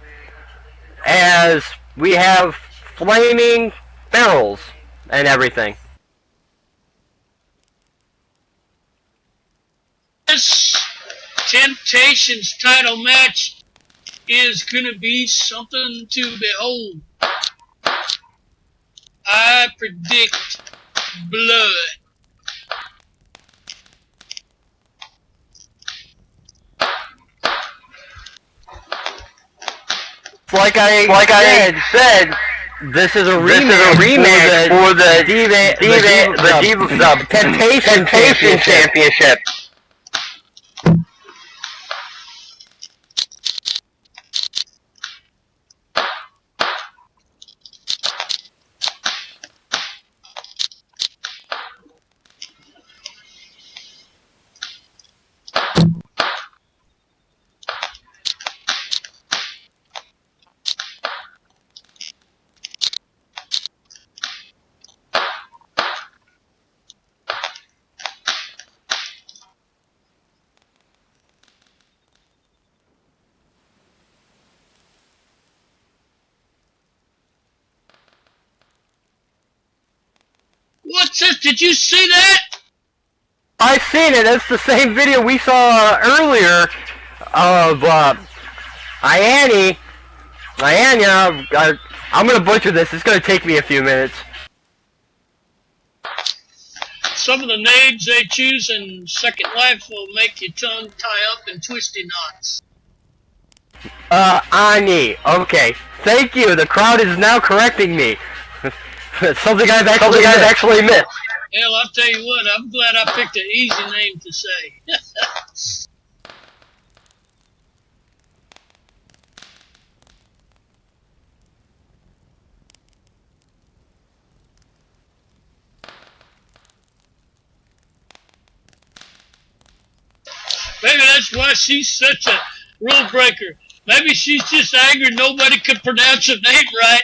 as we have flaming barrels and everything. This Temptations title match is going to be something to behold. I predict blood. Like I said, this is a rematch for the Temptation Championship. What's this? Did you see that? I've seen it. It's the same video we saw earlier of Ianya. I'm gonna butcher this. It's gonna take me a few minutes. Some of the names they choose in Second Life will make your tongue tie up in twisty knots. Ani. Okay. Thank you. The crowd is now correcting me. Something I've actually missed. Hell, I'll tell you what, I'm glad I picked an easy name to say. Maybe that's why she's such a rule breaker. Maybe she's just angry nobody could pronounce her name right.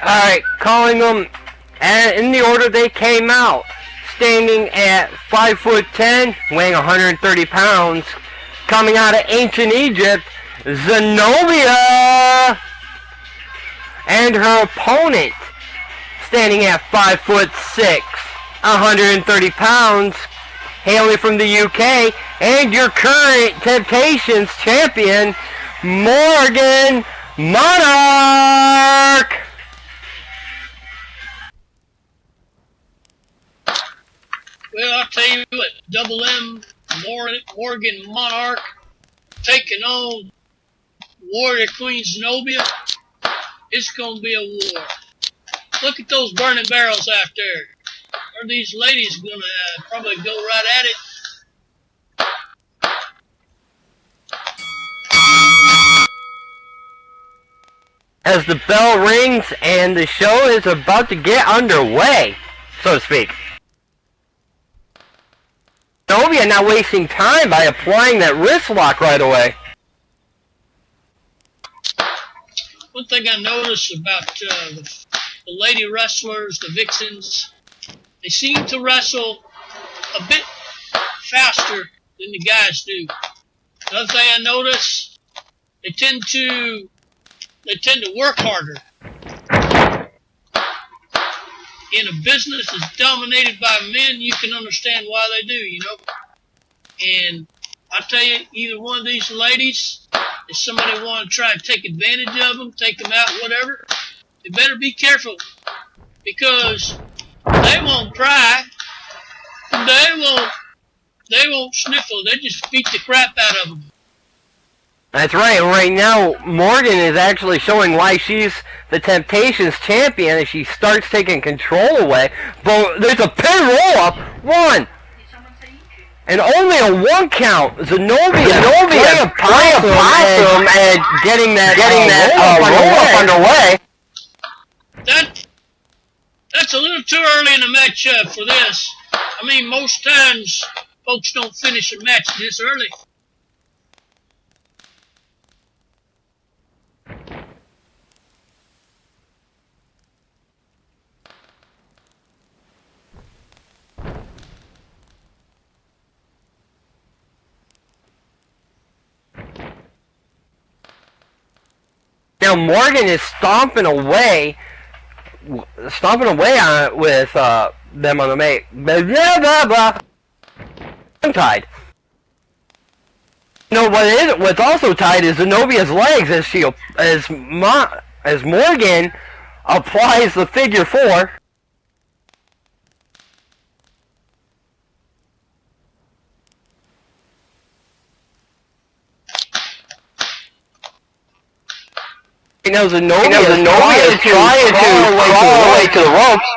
Alright, calling them and in the order they came out. Standing at 5'10", weighing 130 pounds, coming out of ancient Egypt, Zenobia! And her opponent, standing at 5'6", 130 pounds, hailing from the UK, and your current Temptations champion, Morgan Monarch! Well, I'll tell you what, Double M, Morgan Monarch, taking on Warrior Queen Zenobia. It's going to be a war. Look at those burning barrels out there. Are these ladies going to probably go right at it? As the bell rings and the show is about to get underway, so to speak. Zenobia not wasting time by applying that wrist lock right away. One thing I noticed about the lady wrestlers, the vixens, they seem to wrestle a bit faster than the guys do. Another thing I noticed, they tend to work harder. In a business that's dominated by men, you can understand why they do, you know. And I tell you, either one of these ladies, if somebody want to try and take advantage of them, take them out, whatever, they better be careful, because they won't cry, they won't sniffle, they just beat the crap out of them. That's right. Right now, Morgan is actually showing why she's the Temptations champion as she starts taking control away. But there's a pin roll-up. One. And only a one count. Zenobia playing a possum and getting that roll-up underway. That's a little too early in the match for this. I mean, most times, folks don't finish a match this early. Now Morgan is stomping away on it with them on the mate. Tied. You know what's also tied is Zenobia's legs as Morgan applies the figure 4. Zenobia is trying to crawl away to the ropes.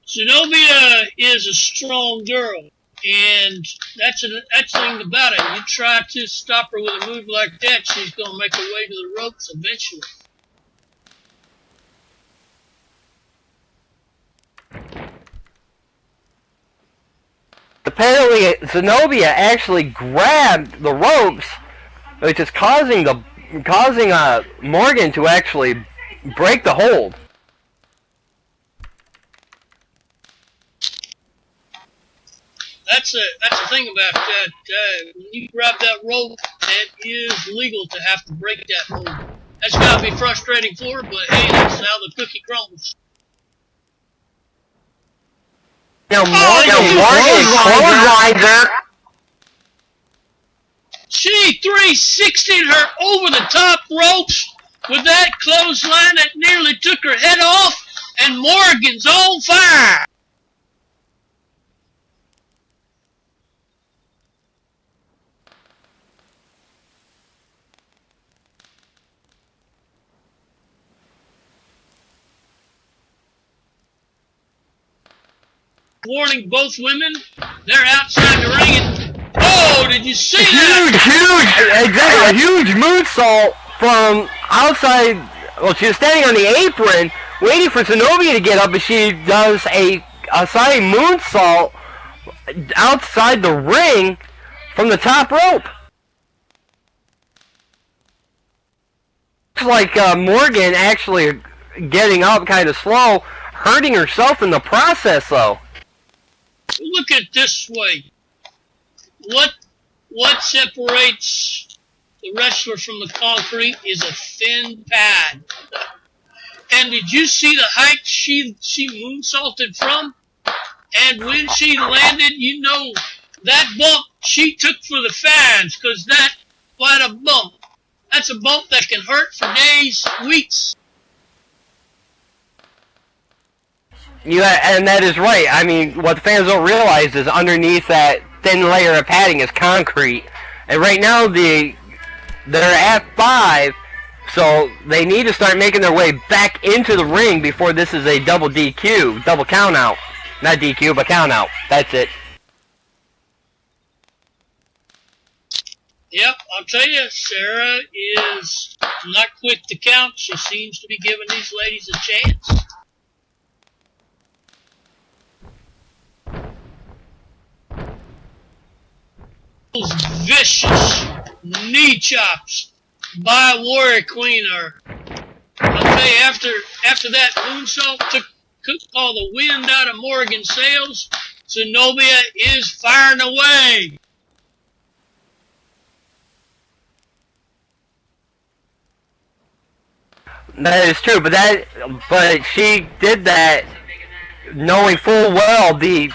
Zenobia is a strong girl, and that's the thing about it. You try to stop her with a move like that, she's going to make her way to the ropes eventually. Apparently, Zenobia actually grabbed the ropes, which is causing Morgan to actually break the hold. That's the thing about that. When you grab that rope, it is legal to have to break that hold. That's got to be frustrating for her, but hey, that's how the cookie crumbles. Now Morgan clotheslines her. She 360'd her over the top ropes with that clothesline that nearly took her head off, and Morgan's on fire. Warning both women, they're outside the ring. Oh, did you see that? A huge moonsault from outside. Well, she was standing on the apron, waiting for Zenobia to get up, and she does a side moonsault outside the ring from the top rope. like Morgan actually getting up kind of slow, hurting herself in the process, though. Look at it this way. What separates the wrestler from the concrete is a thin pad. And did you see the height she moonsaulted from? And when she landed, you know, that bump she took for the fans, because that's quite a bump. That's a bump that can hurt for days, weeks. Yeah, and that is right. I mean, what the fans don't realize is underneath that thin layer of padding is concrete. And right now, they're at 5, so they need to start making their way back into the ring before this is a double DQ, double count out. Not DQ, but count out. That's it. Yep, I'll tell you, Sarah is not quick to count. She seems to be giving these ladies a chance. Those vicious knee chops by Warrior Queen are, I'll tell you, after that moonsault took all the wind out of Morgan's sails, Zenobia is firing away. That is true, but she did that knowing full well the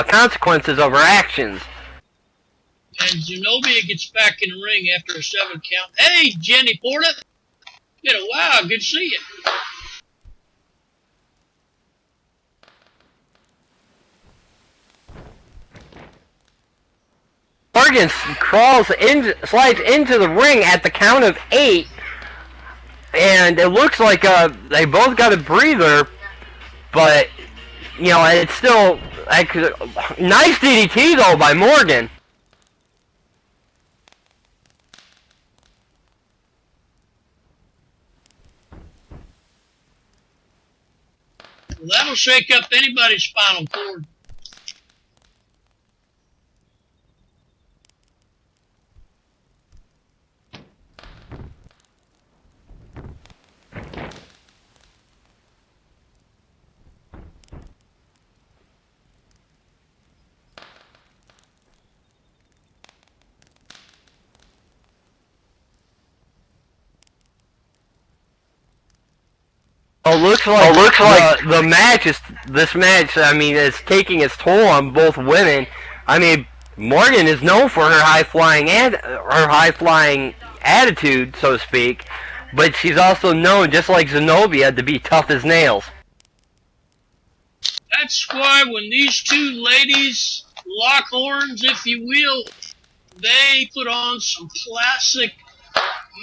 consequences of her actions. And Zenobia gets back in the ring after a 7 count. Hey, Jenny Porter. Wow, good to see you. Morgan slides into the ring at the count of 8, and it looks like they both got a breather, but you know it's still like nice DDT though by Morgan. Well, that'll shake up anybody's spinal cord. Looks like the match is this match. I mean, is taking its toll on both women. I mean, Morgan is known for her high flying attitude, so to speak, but she's also known, just like Zenobia, to be tough as nails. That's why when these two ladies lock horns, if you will, they put on some classic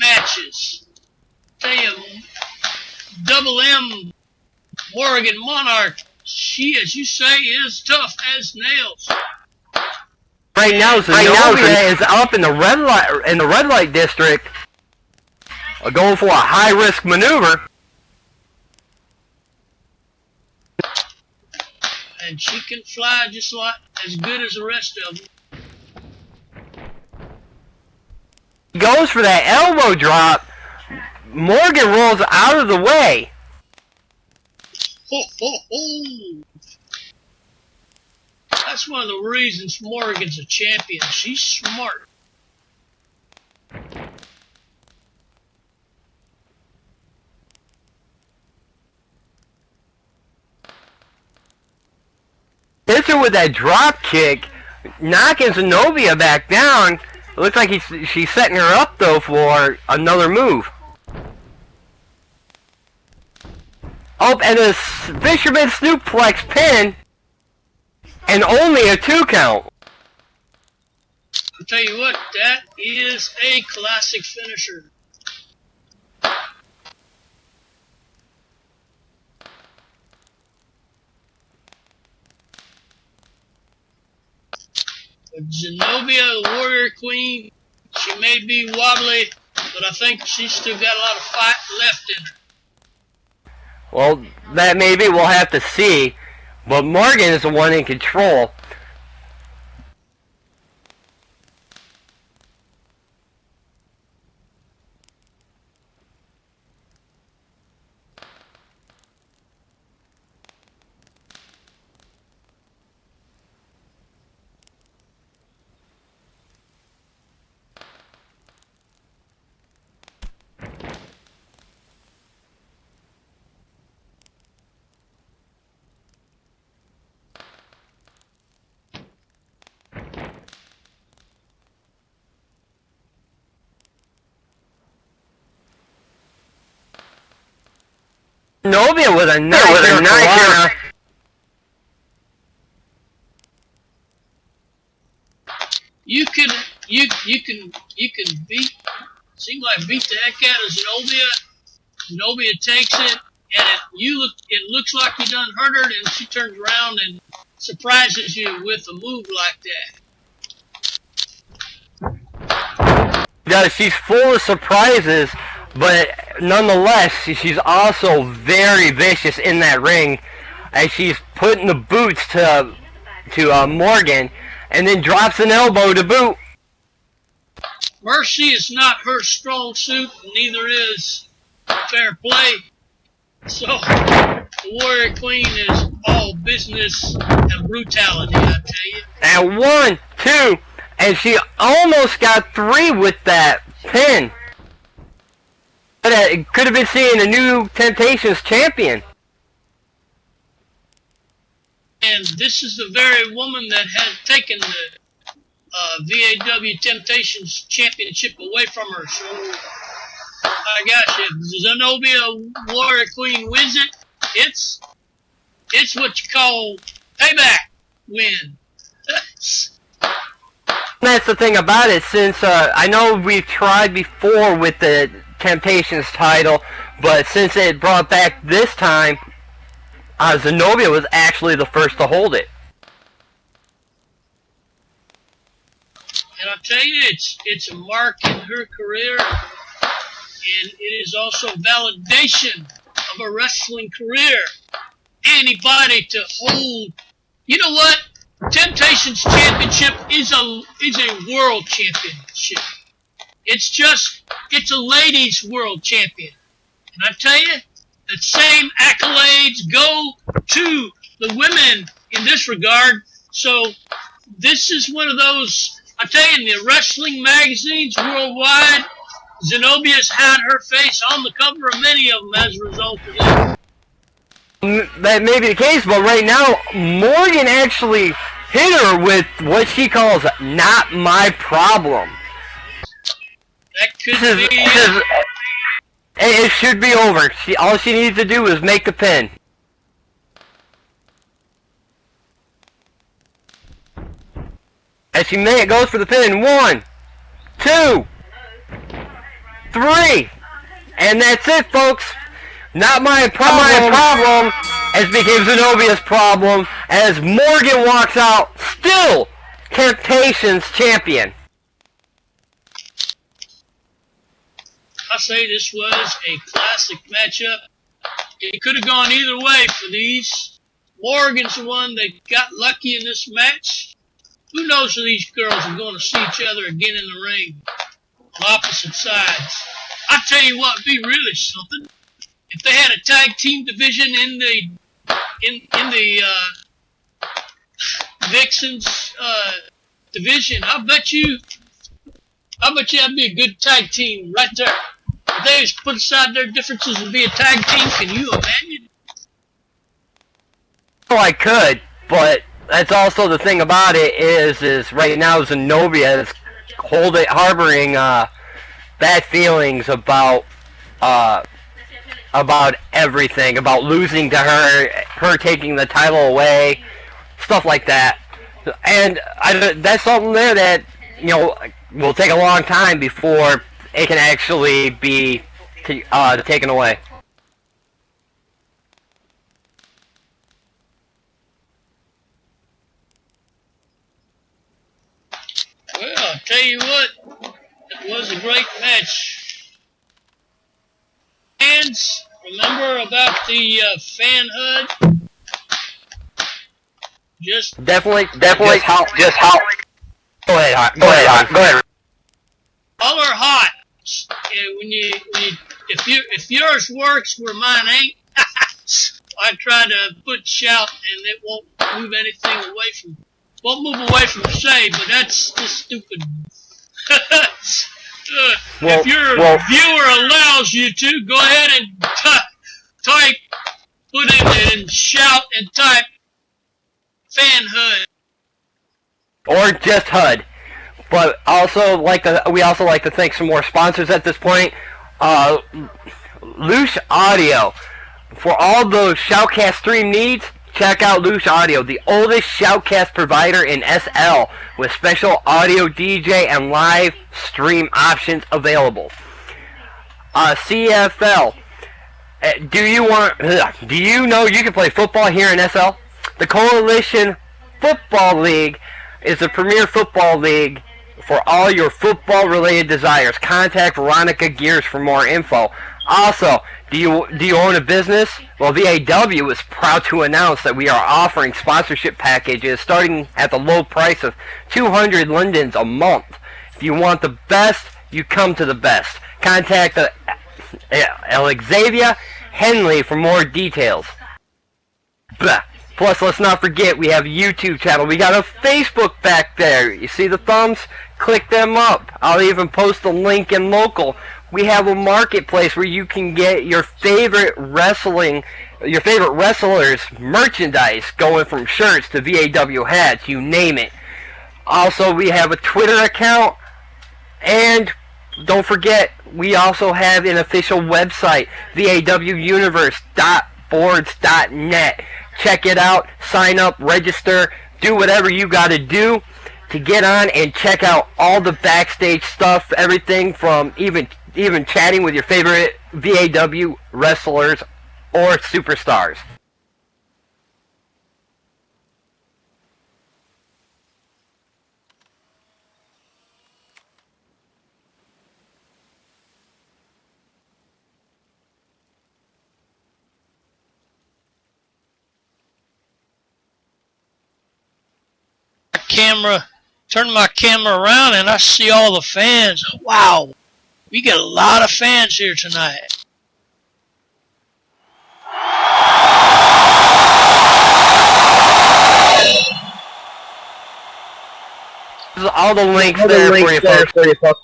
matches. Tell you, Double M, Morgan Monarch, she, as you say, is tough as nails. Right now, Zenobia is up in the red light district, going for a high risk maneuver. And she can fly just like as good as the rest of them. Goes for that elbow drop. Morgan rolls out of the way. Ho, ho, ho. That's one of the reasons Morgan's a champion. She's smart. Hits her with that drop kick, knocking Zenobia back down. It looks like she's setting her up though for another move. Oh, and a Fisherman Suplex pin, and only a 2 count. I'll tell you what, that is a classic finisher. But Zenobia, the Warrior Queen, she may be wobbly, but I think she's still got a lot of fight left in her. Well, that maybe we'll have to see, but Morgan is the one in control. Zenobia with a nice You can beat. Seem like beat the heck out of Zenobia. Zenobia takes it, and it looks like you done hurt her, and she turns around and surprises you with a move like that. Yeah, she's full of surprises, but nonetheless, she's also very vicious in that ring, as she's putting the boots to Morgan, and then drops an elbow to boot. Mercy is not her strong suit, and neither is fair play. So, the Warrior Queen is all business and brutality, I tell you. And 1, 2, and she almost got 3 with that pin. But it could have been seeing a new Temptations champion. And this is the very woman that has taken the VAW Temptations Championship away from her. So, my gosh, if Zenobia Warrior Queen wins it, it's what you call payback win. That's the thing about it, since I know we've tried before with the Temptations title, but since it brought back this time, Zenobia was actually the first to hold it. And I'll tell you, it's a mark in her career, and it is also validation of a wrestling career. Anybody to hold, you know what? Temptations Championship is a world championship. It's a ladies' world champion. And I tell you, the same accolades go to the women in this regard. So this is one of those, I tell you, in the wrestling magazines worldwide, Zenobia's had her face on the cover of many of them as a result of that. That may be the case, but right now, Morgan actually hit her with what she calls "not my problem." That could be. It should be over. All she needs to do is make the pin. As she goes for the pin. 1, 2, 3. And that's it, folks. Not my problem. As became Zenobia's problem. As Morgan walks out, still Temptations champion. I say this was a classic matchup. It could have gone either way for these. Morgan's the one that got lucky in this match. Who knows if these girls are going to see each other again in the ring on opposite sides. I tell you what would be really something. If they had a tag team division in the Vixens division, I bet you that'd be a good tag team right there. If they just put aside their differences and be a tag team, can you imagine? Oh, I could, but that's also the thing about it is right now Zenobia is harboring bad feelings about everything, about losing to her taking the title away, stuff like that. And that's something there that, will take a long time before it can actually be taken away. Well, I'll tell you what, it was a great match. Fans, remember about the fan HUD? Definitely how. Go ahead. All are hot. If yours works where mine ain't, I try to put shout and it won't move away from say, but that's just stupid. If your viewer allows you to, go ahead and type, put in and shout and type fan HUD. Or just HUD. But we also like to thank some more sponsors at this point. Loosh Audio For all those Shoutcast stream needs, check out Lush Audio, the oldest Shoutcast provider in SL, with special audio DJ and live stream options available. CFL. Do you know you can play football here in SL? The Coalition Football League is the premier football league for all your football-related desires. Contact Veronica Gears for more info. Also, do you own a business? Well, VAW is proud to announce that we are offering sponsorship packages starting at the low price of 200 lindens a month. If you want the best, you come to the best. Contact Alexavia Henley for more details. Blah. Plus, let's not forget, we have a YouTube channel. We got a Facebook back there. You see the thumbs? Click them up. I'll even post a link in local. We have a marketplace where you can get your favorite wrestlers' merchandise, going from shirts to VAW hats, you name it. Also, we have a Twitter account, and don't forget, we also have an official website, vawuniverse.boards.net. Check it out, sign up, register, do whatever you got to do to get on and check out all the backstage stuff, everything from even chatting with your favorite VAW wrestlers or superstars. Turn my camera around and I see all the fans. Wow, we got a lot of fans here tonight. All the links there for you folks.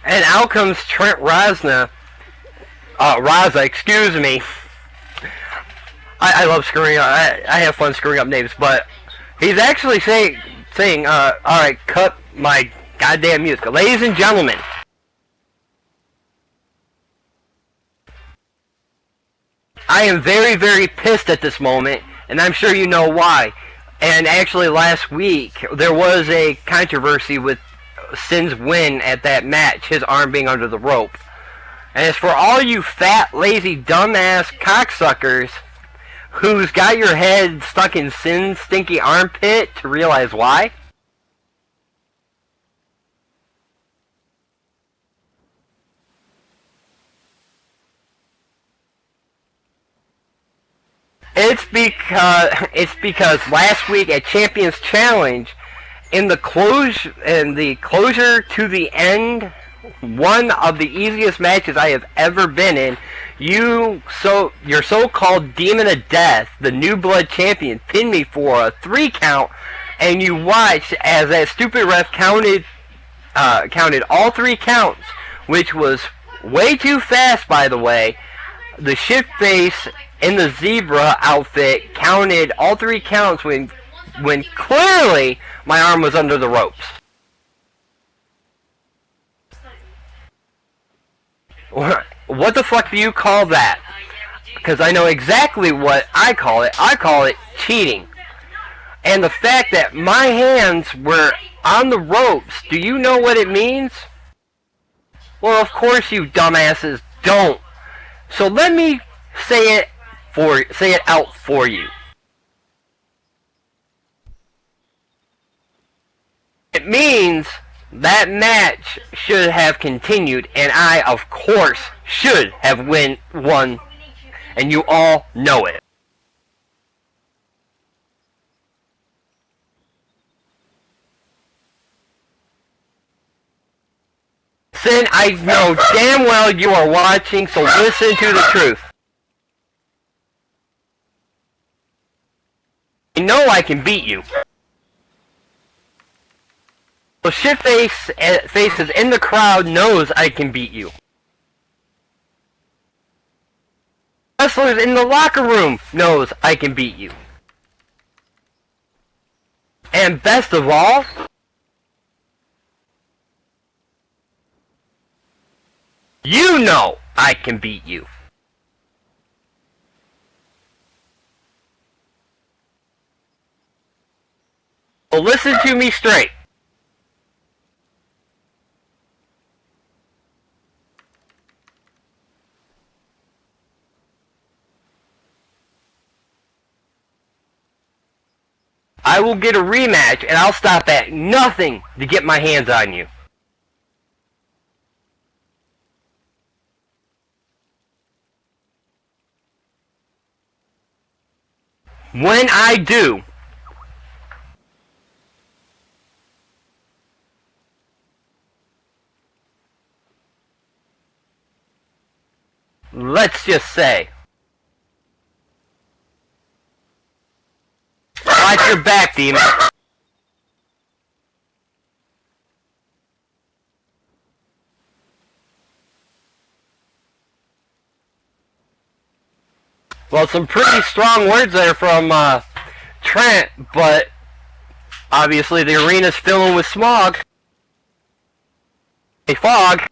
And out comes Trent Raza, excuse me. I love screwing up. I have fun screwing up names, but he's actually saying, alright, cut my goddamn music. Ladies and gentlemen, I am very, very pissed at this moment, and I'm sure you know why. And actually last week, there was a controversy with Sin's win at that match, his arm being under the rope. And it's for all you fat, lazy, dumbass cocksuckers who's got your head stuck in Sin's stinky armpit to realize why. It's because last week at Champions Challenge, in the closure to the end, one of the easiest matches I have ever been in, your so-called Demon of Death, the New Blood champion, pinned me for a 3 count, and you watched as that stupid ref counted all 3 counts, which was way too fast, by the way. The shit face in the zebra outfit counted all 3 counts when clearly my arm was under the ropes. what the fuck do you call that? Because I know exactly what I call it. I call it cheating. And the fact that my hands were on the ropes, do you know what it means? Well, of course you dumbasses don't. So let me say it out for you. It means that match should have continued, and I, of course, should have won, and you all know it. Sin, I know damn well you are watching, so listen to the truth. I know I can beat you. So faces in the crowd knows I can beat you. Wrestlers in the locker room knows I can beat you. And best of all, you know I can beat you. So listen to me straight. I will get a rematch, and I'll stop at nothing to get my hands on you. When I do, let's just say, watch your back, demon. Well, some pretty strong words there from Trent, but obviously the arena's filling with smog. A fog.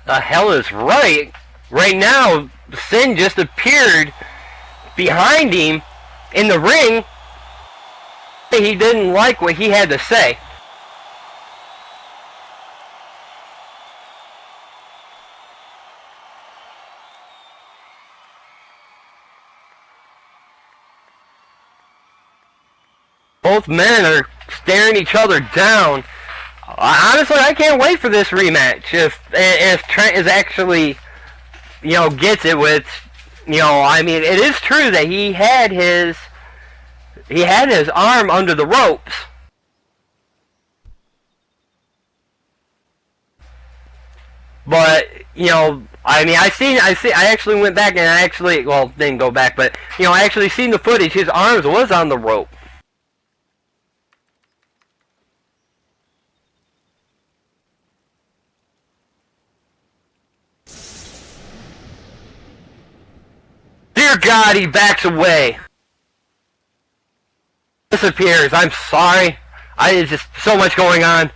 The hell is right? Right now, Sin just appeared behind him in the ring. He didn't like what he had to say. Both men are staring each other down. Honestly, I can't wait for this rematch. If Trent is actually, gets it with, I mean, it is true that he had his arm under the ropes. But, I mean, I actually went back and didn't go back, but, I actually seen the footage. His arms was on the rope. Dear God, he backs away. Disappears. I'm sorry. It's just so much going on.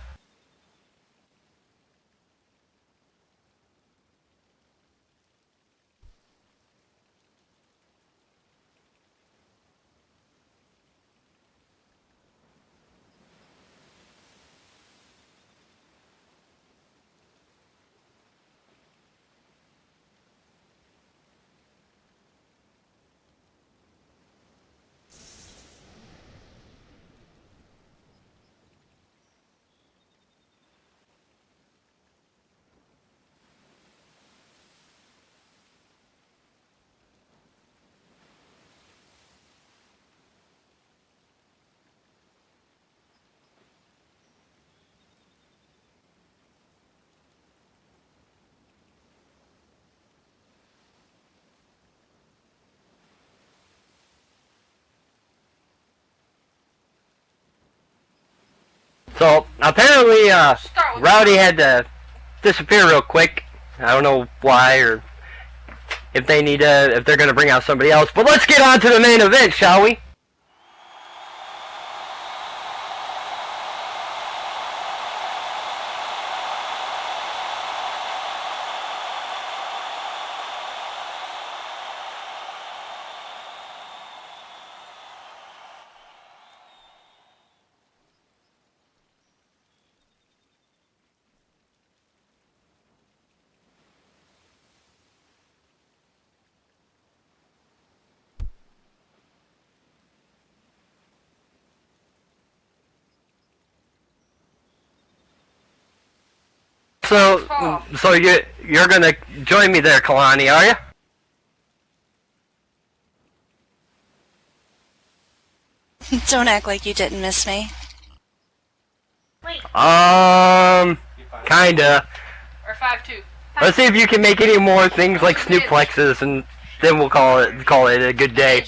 So apparently, Rowdy had to disappear real quick. I don't know why or if they need if they're gonna bring out somebody else. But let's get on to the main event, shall we? So you're gonna join me there, Kalani, are you? Don't act like you didn't miss me. Kinda. Or 5-2. Let's see if you can make any more things like snoopplexes, and then we'll call it a good day.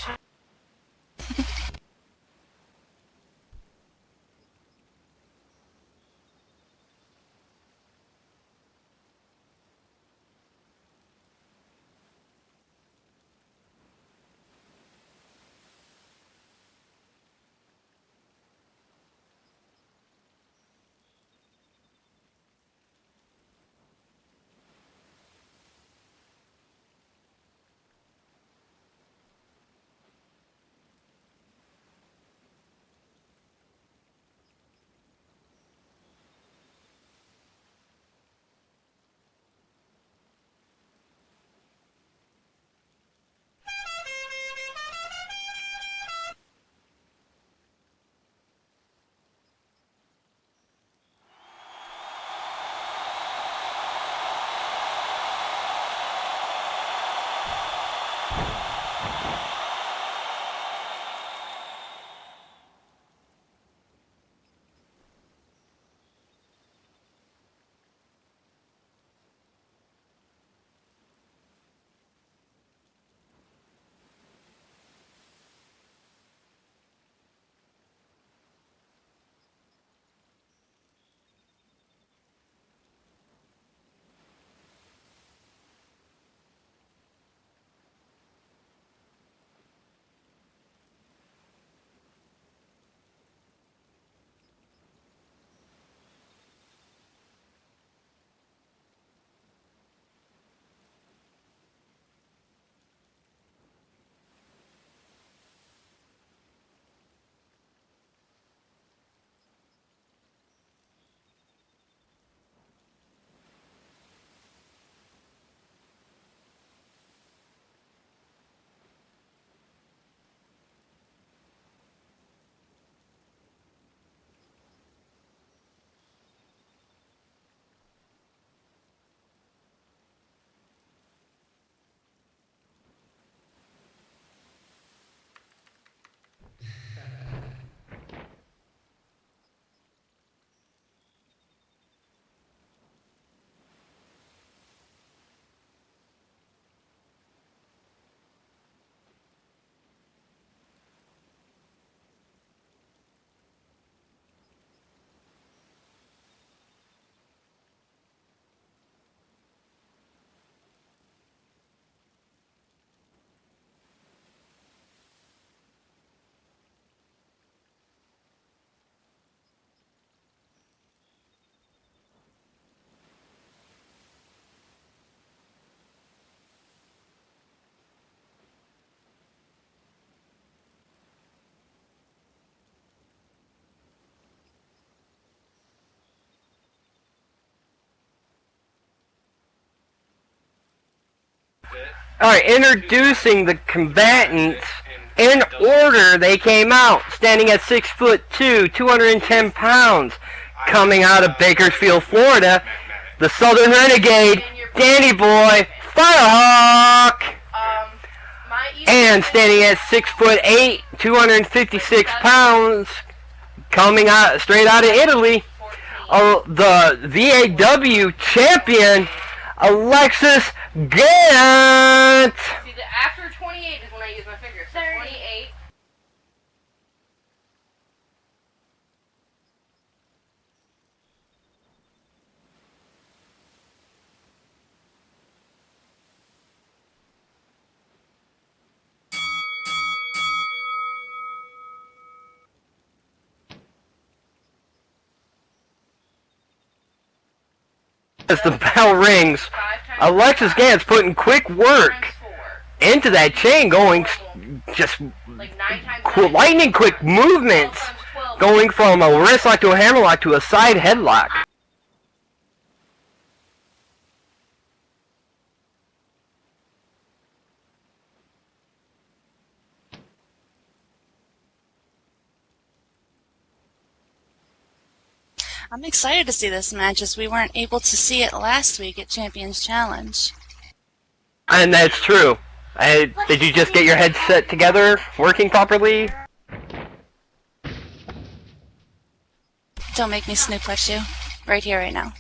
Alright, introducing the combatants in order they came out. Standing at 6'2", 210 pounds. Coming out of Bakersfield, Florida, the Southern Renegade, Danny Boy, Firehawk. And standing at 6'8", 256 pounds. Coming out straight out of Italy, the VAW champion, Alexis Gant. See, after 28 is when I use my finger. So 28. as the bell rings, Alexis Gant's putting quick work into that chain, going just lightning quick movements, going from a wrist lock to a hammerlock to a side headlock. I'm excited to see this match as we weren't able to see it last week at Champions Challenge. And that's true. Did you just get your headset together, working properly? Don't make me snoopless you. Right here, right now.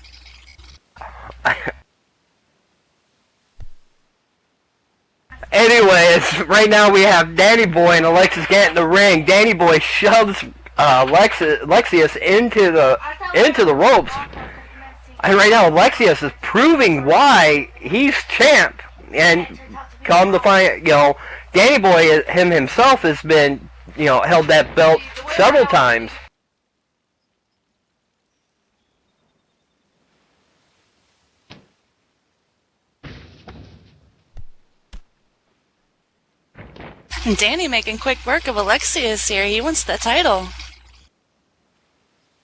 Anyways, right now we have Danny Boy and Alexis Gant in the ring. Danny Boy shoves Alexius into the ropes. And right now Alexius is proving why he's champ. And come to find, Danny Boy himself has been, held that belt several times. Danny making quick work of Alexius here. He wants the title.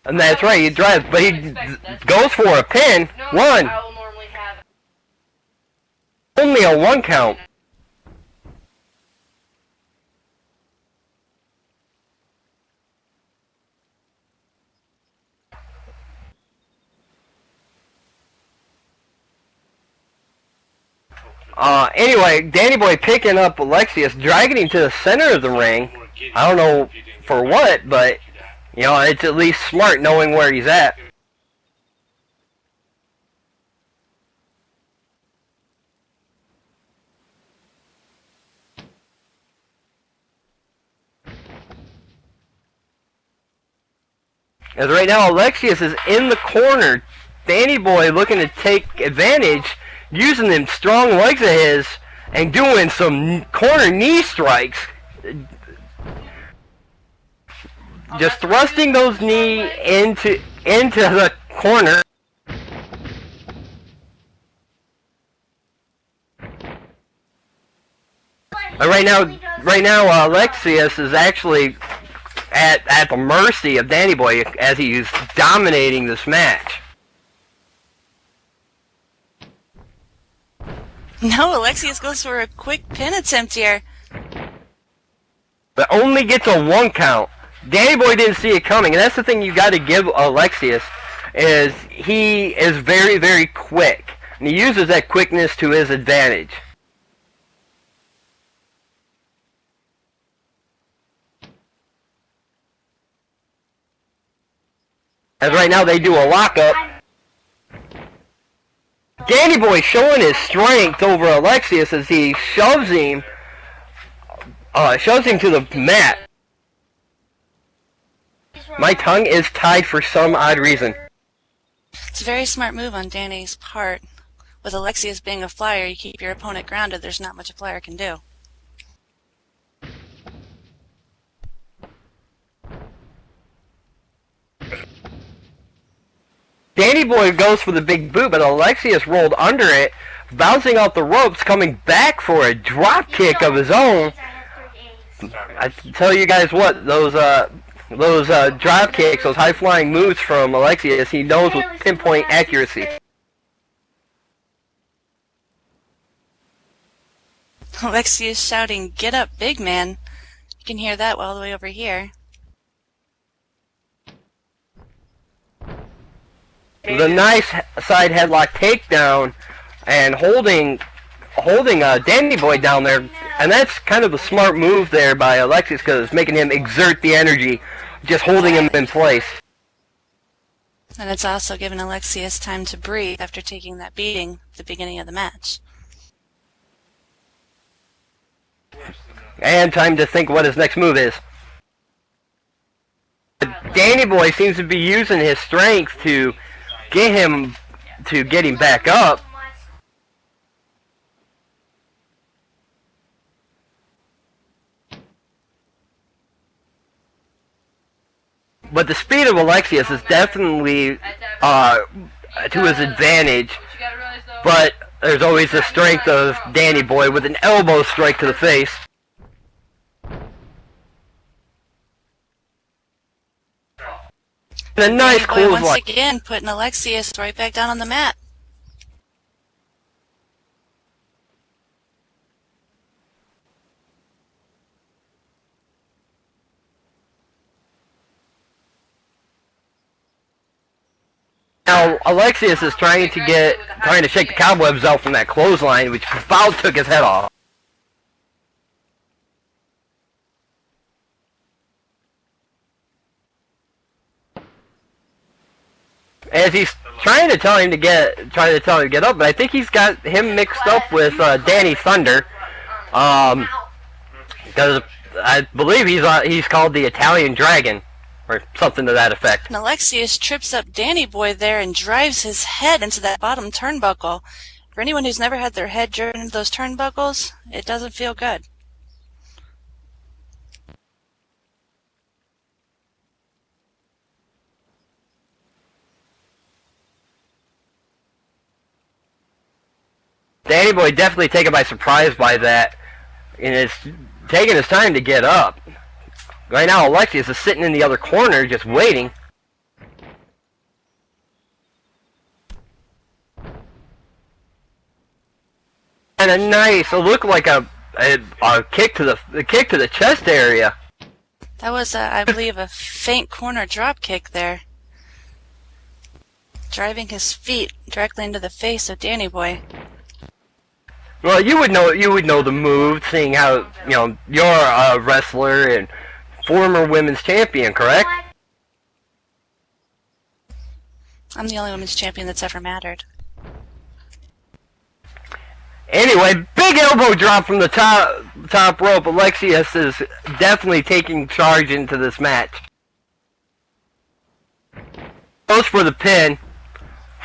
And that's right, he drives, but he goes for a pin. One. Only a 1 count. Anyway, Danny Boy picking up Alexius, dragging him to the center of the ring. I don't know for what, but, it's at least smart knowing where he's at. As right now, Alexius is in the corner. Danny Boy looking to take advantage, using them strong legs of his and doing some corner knee strikes. Just thrusting those knees into the corner. Right now, Alexius is actually at the mercy of Danny Boy as he's dominating this match. No, Alexius goes for a quick pin attempt here. But only gets a 1 count. Danny Boy didn't see it coming, and that's the thing you got to give Alexius, is he is very, very quick. And he uses that quickness to his advantage. As right now they do a lockup. Danny Boy showing his strength over Alexius as he shoves him to the mat. My tongue is tied for some odd reason. It's a very smart move on Danny's part. With Alexius being a flyer, you keep your opponent grounded. There's not much a flyer can do. Danny Boy goes for the big boot, but Alexius rolled under it, bouncing off the ropes, coming back for a drop kick of his own. I tell you guys what, those drop kicks, those high-flying moves from Alexius, he knows with pinpoint accuracy. Alexius shouting, "Get up, big man." You can hear that all the way over here. The nice side headlock takedown and holding Danny Boy down there, and that's kind of a smart move there by Alexius because it's making him exert the energy, just holding him in place. And it's also given Alexius time to breathe after taking that beating at the beginning of the match. And time to think what his next move is. Danny Boy seems to be using his strength to get him back up. But the speed of Alexius is definitely to his advantage, What you gotta realize though. but there's always the strength of Danny Boy with an elbow strike to the face. And a nice Danny Boy once clothesline. again putting Alexius right back down on the mat. Now Alexius is trying to shake the cobwebs out from that clothesline, which about took his head off. As he's trying to tell him to get up, but I think he's got him mixed up with Danny Thunder, because I believe he's called the Italian Dragon, or something to that effect. And Alexius trips up Danny Boy there and drives his head into that bottom turnbuckle. For anyone who's never had their head driven into those turnbuckles, it doesn't feel good. Danny Boy definitely taken by surprise by that, and is taking his time to get up. Right now, Alexius is sitting in the other corner, just waiting. And a nice, it looked like a kick to the chest area. That was, I believe, a feint corner drop kick there. Driving his feet directly into the face of Danny Boy. Well, you would know the move, seeing how you're a wrestler and former women's champion, correct? I'm the only women's champion that's ever mattered. Anyway, big elbow drop from the top rope. Alexius is definitely taking charge into this match. Goes for the pin.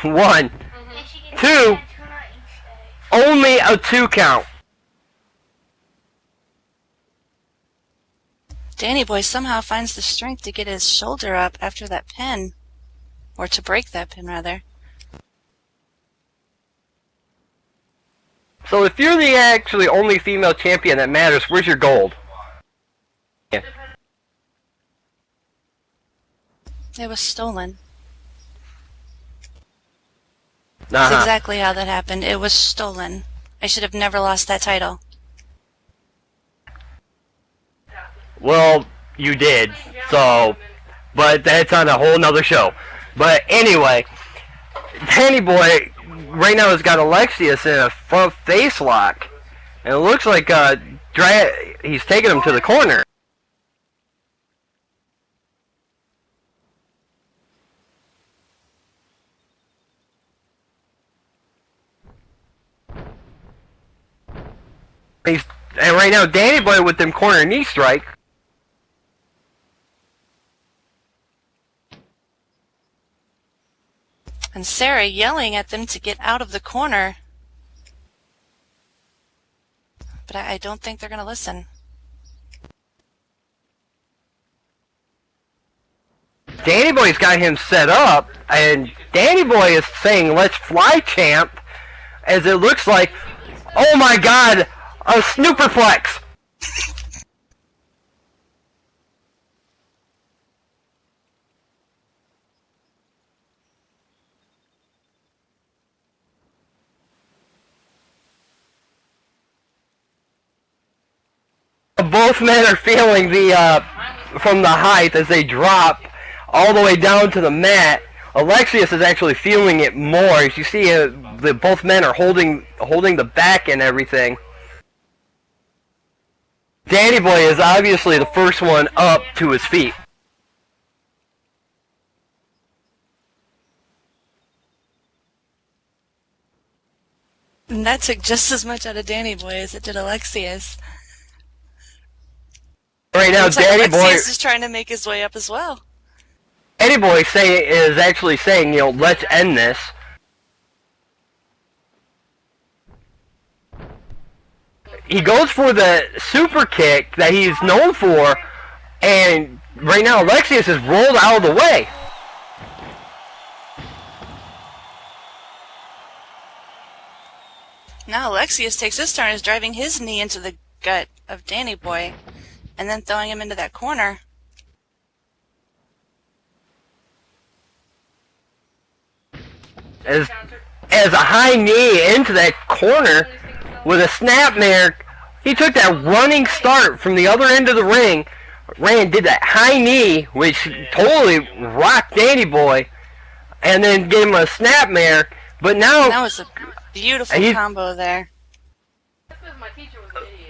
1, 2. Only a 2 count. Danny Boy somehow finds the strength to get his shoulder up after that pin. Or to break that pin, rather. So if you're the actually only female champion that matters, where's your gold? Yeah. It was stolen. Uh-huh. That's exactly how that happened. It was stolen. I should have never lost that title. Well, you did. So, but that's on a whole nother show. But anyway, Danny Boy right now has got Alexius in a front face lock, and it looks like he's taking him to the corner. And right now, Danny Boy with them corner knee strike. And Sarah yelling at them to get out of the corner. But I don't think they're going to listen. Danny Boy's got him set up, and Danny Boy is saying, "Let's fly, champ," as it looks like, oh my god, a snooperplex. Both men are feeling the from the height as they drop all the way down to the mat. Alexius is actually feeling it more. As you see, both men are holding the back and everything. Danny Boy is obviously the first one up to his feet. And that took just as much out of Danny Boy as it did Alexius. Right now, Looks like Danny Boy Alexius is trying to make his way up as well. Danny Boy is actually saying, let's end this. He goes for the super kick that he's known for, and right now Alexius is rolled out of the way. Now Alexius takes his turn as driving his knee into the gut of Danny Boy and then throwing him into that corner. As a high knee into that corner with a snapmare, he took that running start from the other end of the ring, did that high knee, which totally rocked Danny Boy, and then gave him a snapmare. But now that was a beautiful combo there.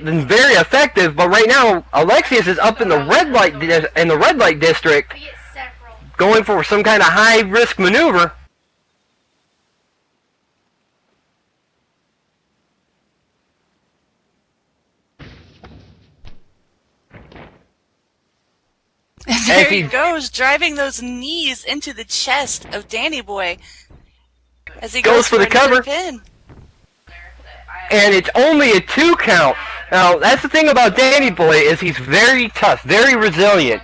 Very effective. But right now, Alexius is up in the red light district, going for some kind of high risk maneuver. There he goes, driving those knees into the chest of Danny Boy as he goes for the cover. Pin. And it's only a 2 count. Now, that's the thing about Danny Boy, is he's very tough, very resilient.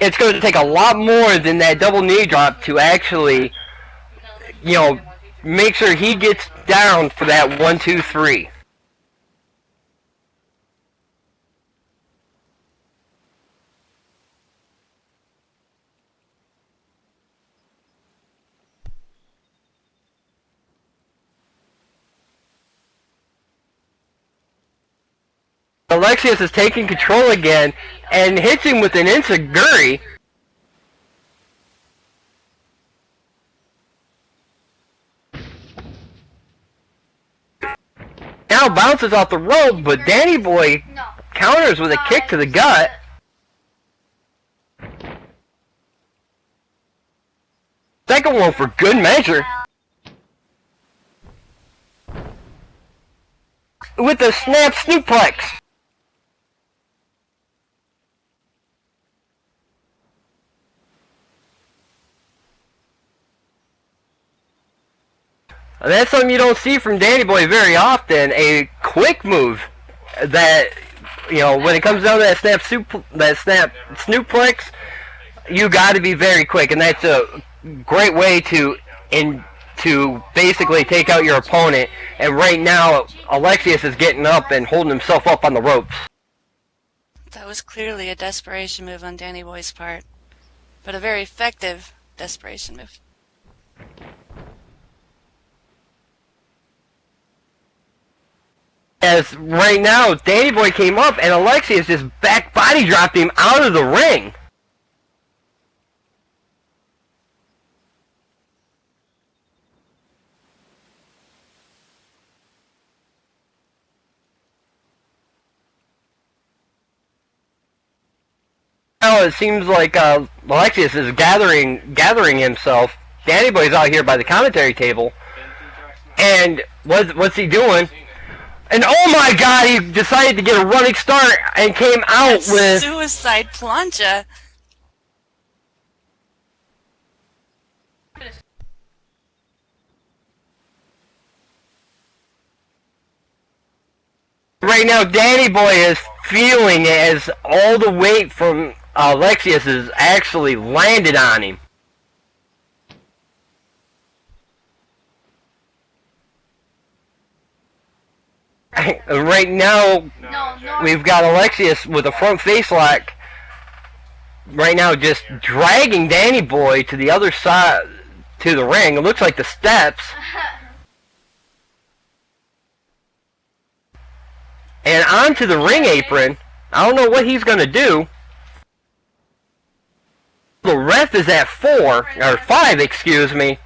It's going to take a lot more than that double knee drop to actually, make sure he gets down for that 1, 2, 3. Alexius is taking control again and hits him with an enziguri. Now bounces off the rope, but Danny Boy counters with a kick to the gut. Second one for good measure. With the snap suplex. That's something you don't see from Danny Boy very often. A quick move that, when it comes down to that snap snooplex, you got to be very quick, and that's a great way to basically take out your opponent. And right now, Alexius is getting up and holding himself up on the ropes. That was clearly a desperation move on Danny Boy's part, but a very effective desperation move. As right now, Danny Boy came up and Alexius just back body dropped him out of the ring. Now it seems like Alexius is gathering himself. Danny Boy's out here by the commentary table, and what's he doing? And oh my God, he decided to get a running start and came out with suicide plancha. Right now, Danny Boy is feeling it as all the weight from Alexius is actually landed on him. Right now, we've got Alexius with a front face lock. Right now, just dragging Danny Boy to the other side, to the ring. It looks like the steps. And onto the ring apron. I don't know what he's going to do. The ref is at 4, or 5, excuse me.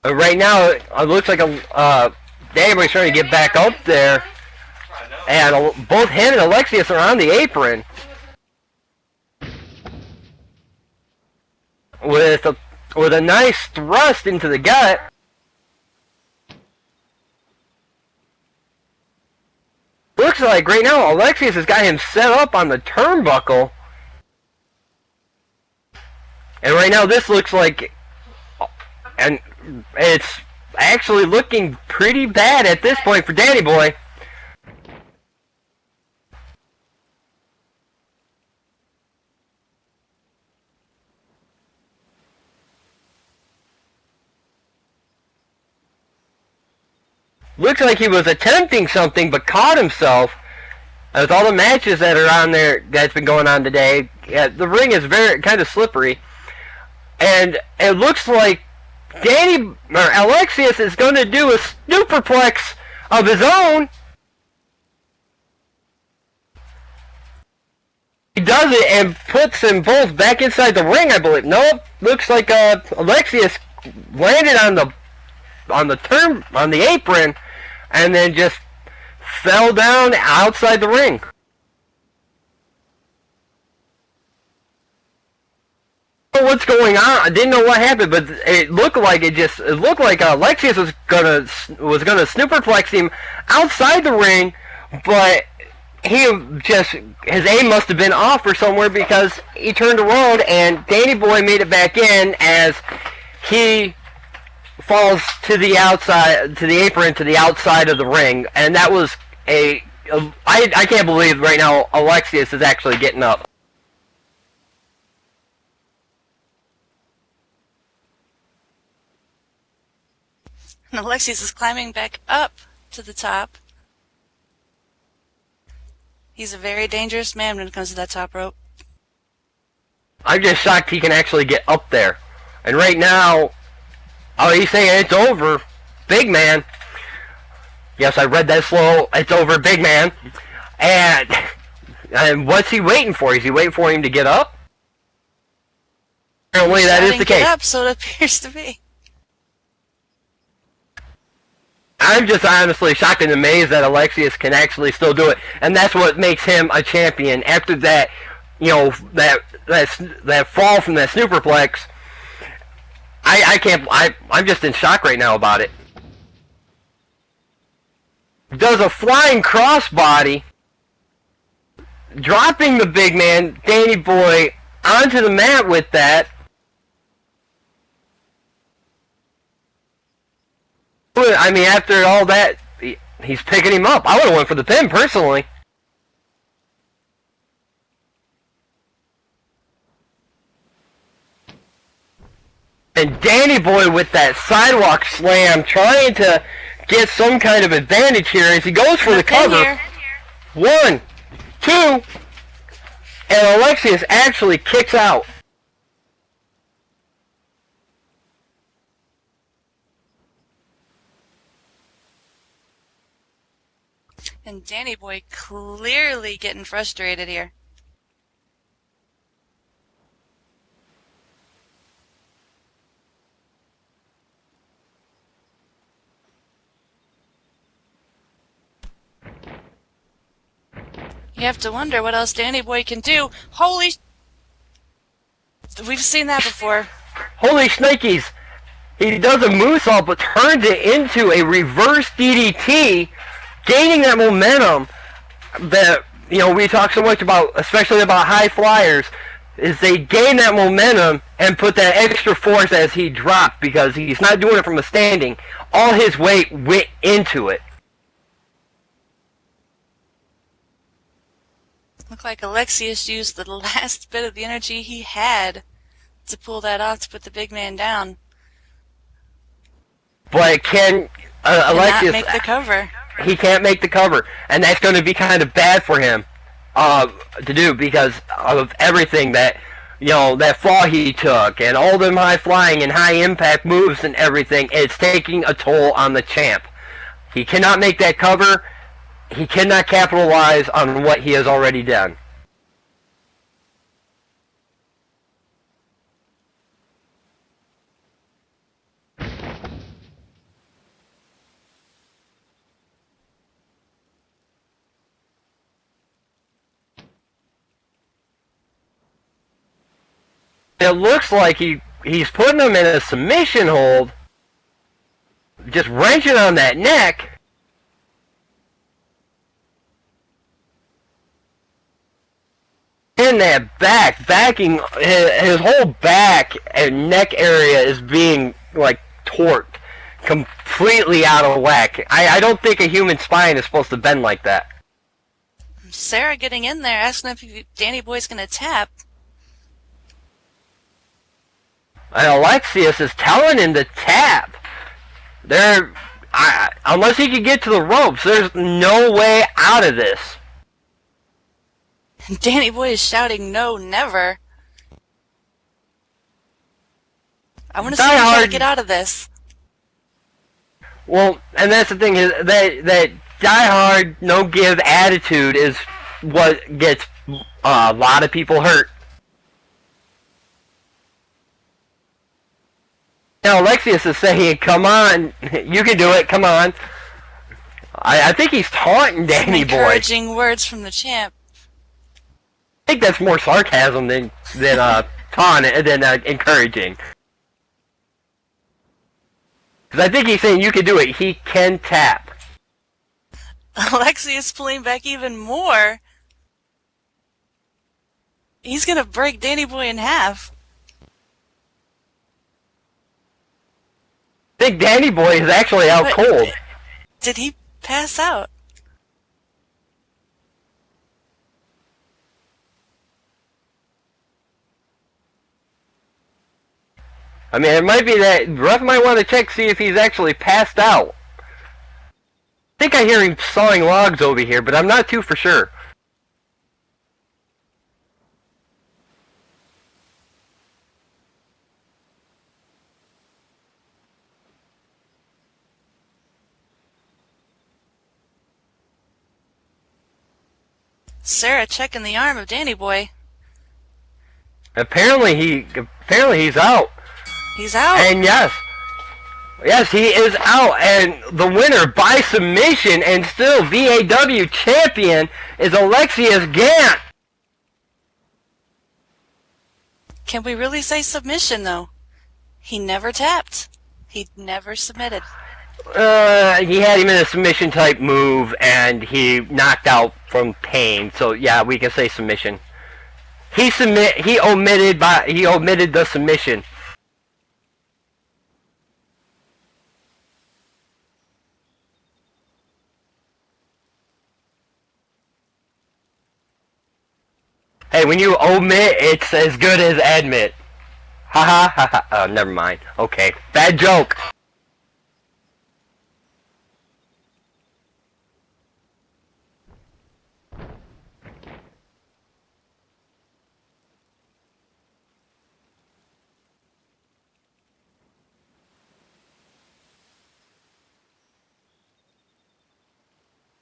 Right now, it looks like Danny Boy's trying to get back up there, and both him and Alexius are on the apron with a nice thrust into the gut. Looks like right now Alexius has got him set up on the turnbuckle, and right now this looks like, and it's actually looking pretty bad at this point for Danny Boy. looks like he was attempting something but caught himself. With all the matches that are on there that's been going on today, the ring is very kind of slippery, and it looks like Alexius is going to do a superplex of his own. He does it and puts them both back inside the ring, I believe. Nope, looks like Alexius landed on the apron, and then just fell down outside the ring. I don't know what's going on? I didn't know what happened, but it looked like Alexius was gonna superplex him outside the ring, but his aim must have been off or somewhere, because he turned around and Danny Boy made it back in as he falls to the outside, to the apron, to the outside of the ring, and that was I can't believe right now Alexius is actually getting up. And Alexius is climbing back up to the top. He's a very dangerous man when it comes to that top rope. I'm just shocked he can actually get up there. And right now, he's saying it's over, big man. Yes, I read that slow. It's over, big man. And what's he waiting for? Is he waiting for him to get up? Apparently that is the case. Get up, so it appears to be. I'm just honestly shocked and amazed that Alexius can actually still do it, and that's what makes him a champion. After that, that fall from that superplex, I'm just in shock right now about it. Does a flying crossbody, dropping the big man, Danny Boy, onto the mat with that. I mean, after all that, he's picking him up. I would have went for the pin, personally. And Danny Boy with that sidewalk slam, trying to get some kind of advantage here as he goes for the cover. 1, 2, and Alexius actually kicks out. And Danny Boy clearly getting frustrated here. You have to wonder what else Danny Boy can do. Holy... We've seen that before. Holy shnikes! He does a moonsault but turns it into a reverse DDT, gaining that momentum that, we talk so much about, especially about high flyers, is they gain that momentum and put that extra force as he dropped, because he's not doing it from a standing. All his weight went into it. Looked like Alexius used the last bit of the energy he had to pull that off to put the big man down. But can Alexius not make the cover? He can't make the cover, and that's going to be kind of bad for him to do, because of everything that that fall he took, and all them high flying and high impact moves and everything. It's taking a toll on the champ. He cannot make that cover. He cannot capitalize on what he has already done. It looks like he's putting him in a submission hold, just wrenching on that neck. In that backing, his whole back and neck area is being torqued, completely out of whack. I don't think a human spine is supposed to bend like that. Sarah getting in there, asking if Danny Boy's gonna tap. And Alexius is telling him to tap. unless he could get to the ropes, there's no way out of this. Danny Boy is shouting, "No, never." I want to see him try to get out of this. Well, and that's the thing is that die hard, no give attitude is what gets a lot of people hurt. Now Alexius is saying, "Come on, you can do it. Come on." I think he's taunting Danny Boy. Encouraging words from the champ. I think that's more sarcasm than taunting than encouraging. Because I think he's saying you can do it. He can tap. Alexius pulling back even more. He's gonna break Danny Boy in half. I think Danny Boy is actually out cold. Did he pass out? I mean, it might be that ref might want to check, see if he's actually passed out. I think I hear him sawing logs over here, but I'm not too for sure. Sarah checking the arm of Danny Boy. Apparently he's out. He's out. And yes, he is out. And the winner by submission and still VAW champion is Alexius Gant. Can we really say submission, though? He never tapped. He never submitted. He had him in a submission type move, and he knocked out from pain. So yeah, we can say submission. He omitted the submission. Hey, when you omit, it's as good as admit. Ha ha ha ha. Oh, never mind. Okay, bad joke.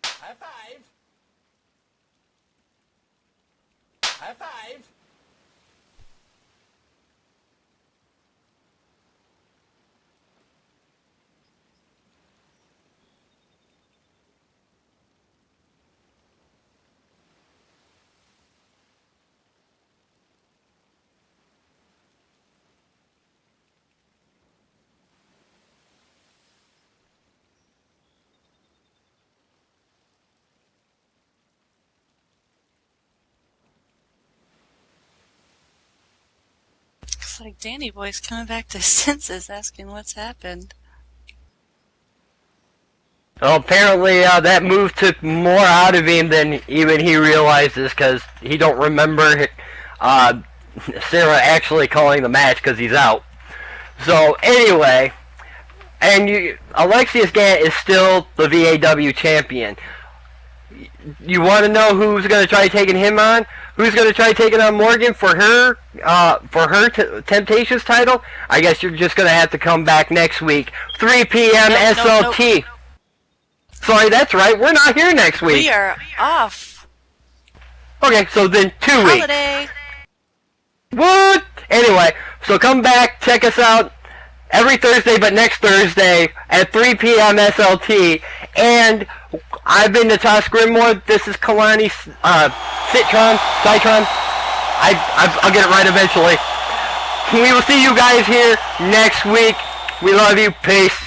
High five. High five. Looks like Danny Boy's coming back to his senses, asking what's happened. Well, apparently that move took more out of him than even he realizes, because he don't remember Sarah actually calling the match because he's out. So anyway, and Alexius Gant is still the VAW champion. You want to know who's going to try taking him on? Who's going to try taking on Morgan for her Temptations title? I guess you're just going to have to come back next week, 3 p.m. SLT. Nope. Sorry, that's right. We're not here next week. We are off. Okay, so then 2 weeks. Holiday. What? Anyway, so come back, check us out every Thursday, but next Thursday at 3 p.m. SLT. And I've been Natas Grimward. This is Kalani Citron. I'll get it right eventually. We will see you guys here next week. We love you. Peace.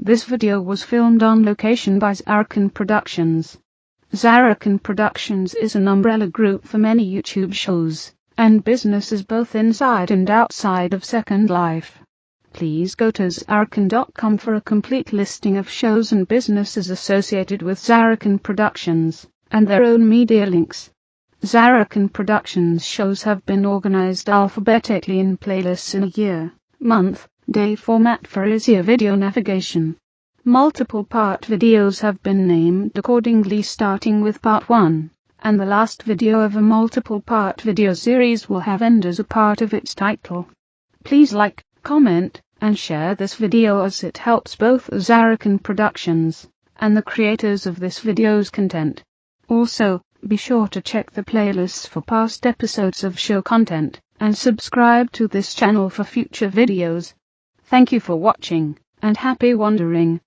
This video was filmed on location by Zarrakan Productions. Zarrakan Productions is an umbrella group for many YouTube shows and businesses both inside and outside of Second Life. Please go to Zarrakan.com for a complete listing of shows and businesses associated with Zarrakan Productions, and their own media links. Zarrakan Productions shows have been organized alphabetically in playlists in a year, month, day format for easier video navigation. Multiple part videos have been named accordingly, starting with part 1, and the last video of a multiple part video series will have end as a part of its title. Please like, comment, and share this video as it helps both Zarrakan Productions and the creators of this video's content. Also, be sure to check the playlists for past episodes of show content, and subscribe to this channel for future videos. Thank you for watching, and happy wandering.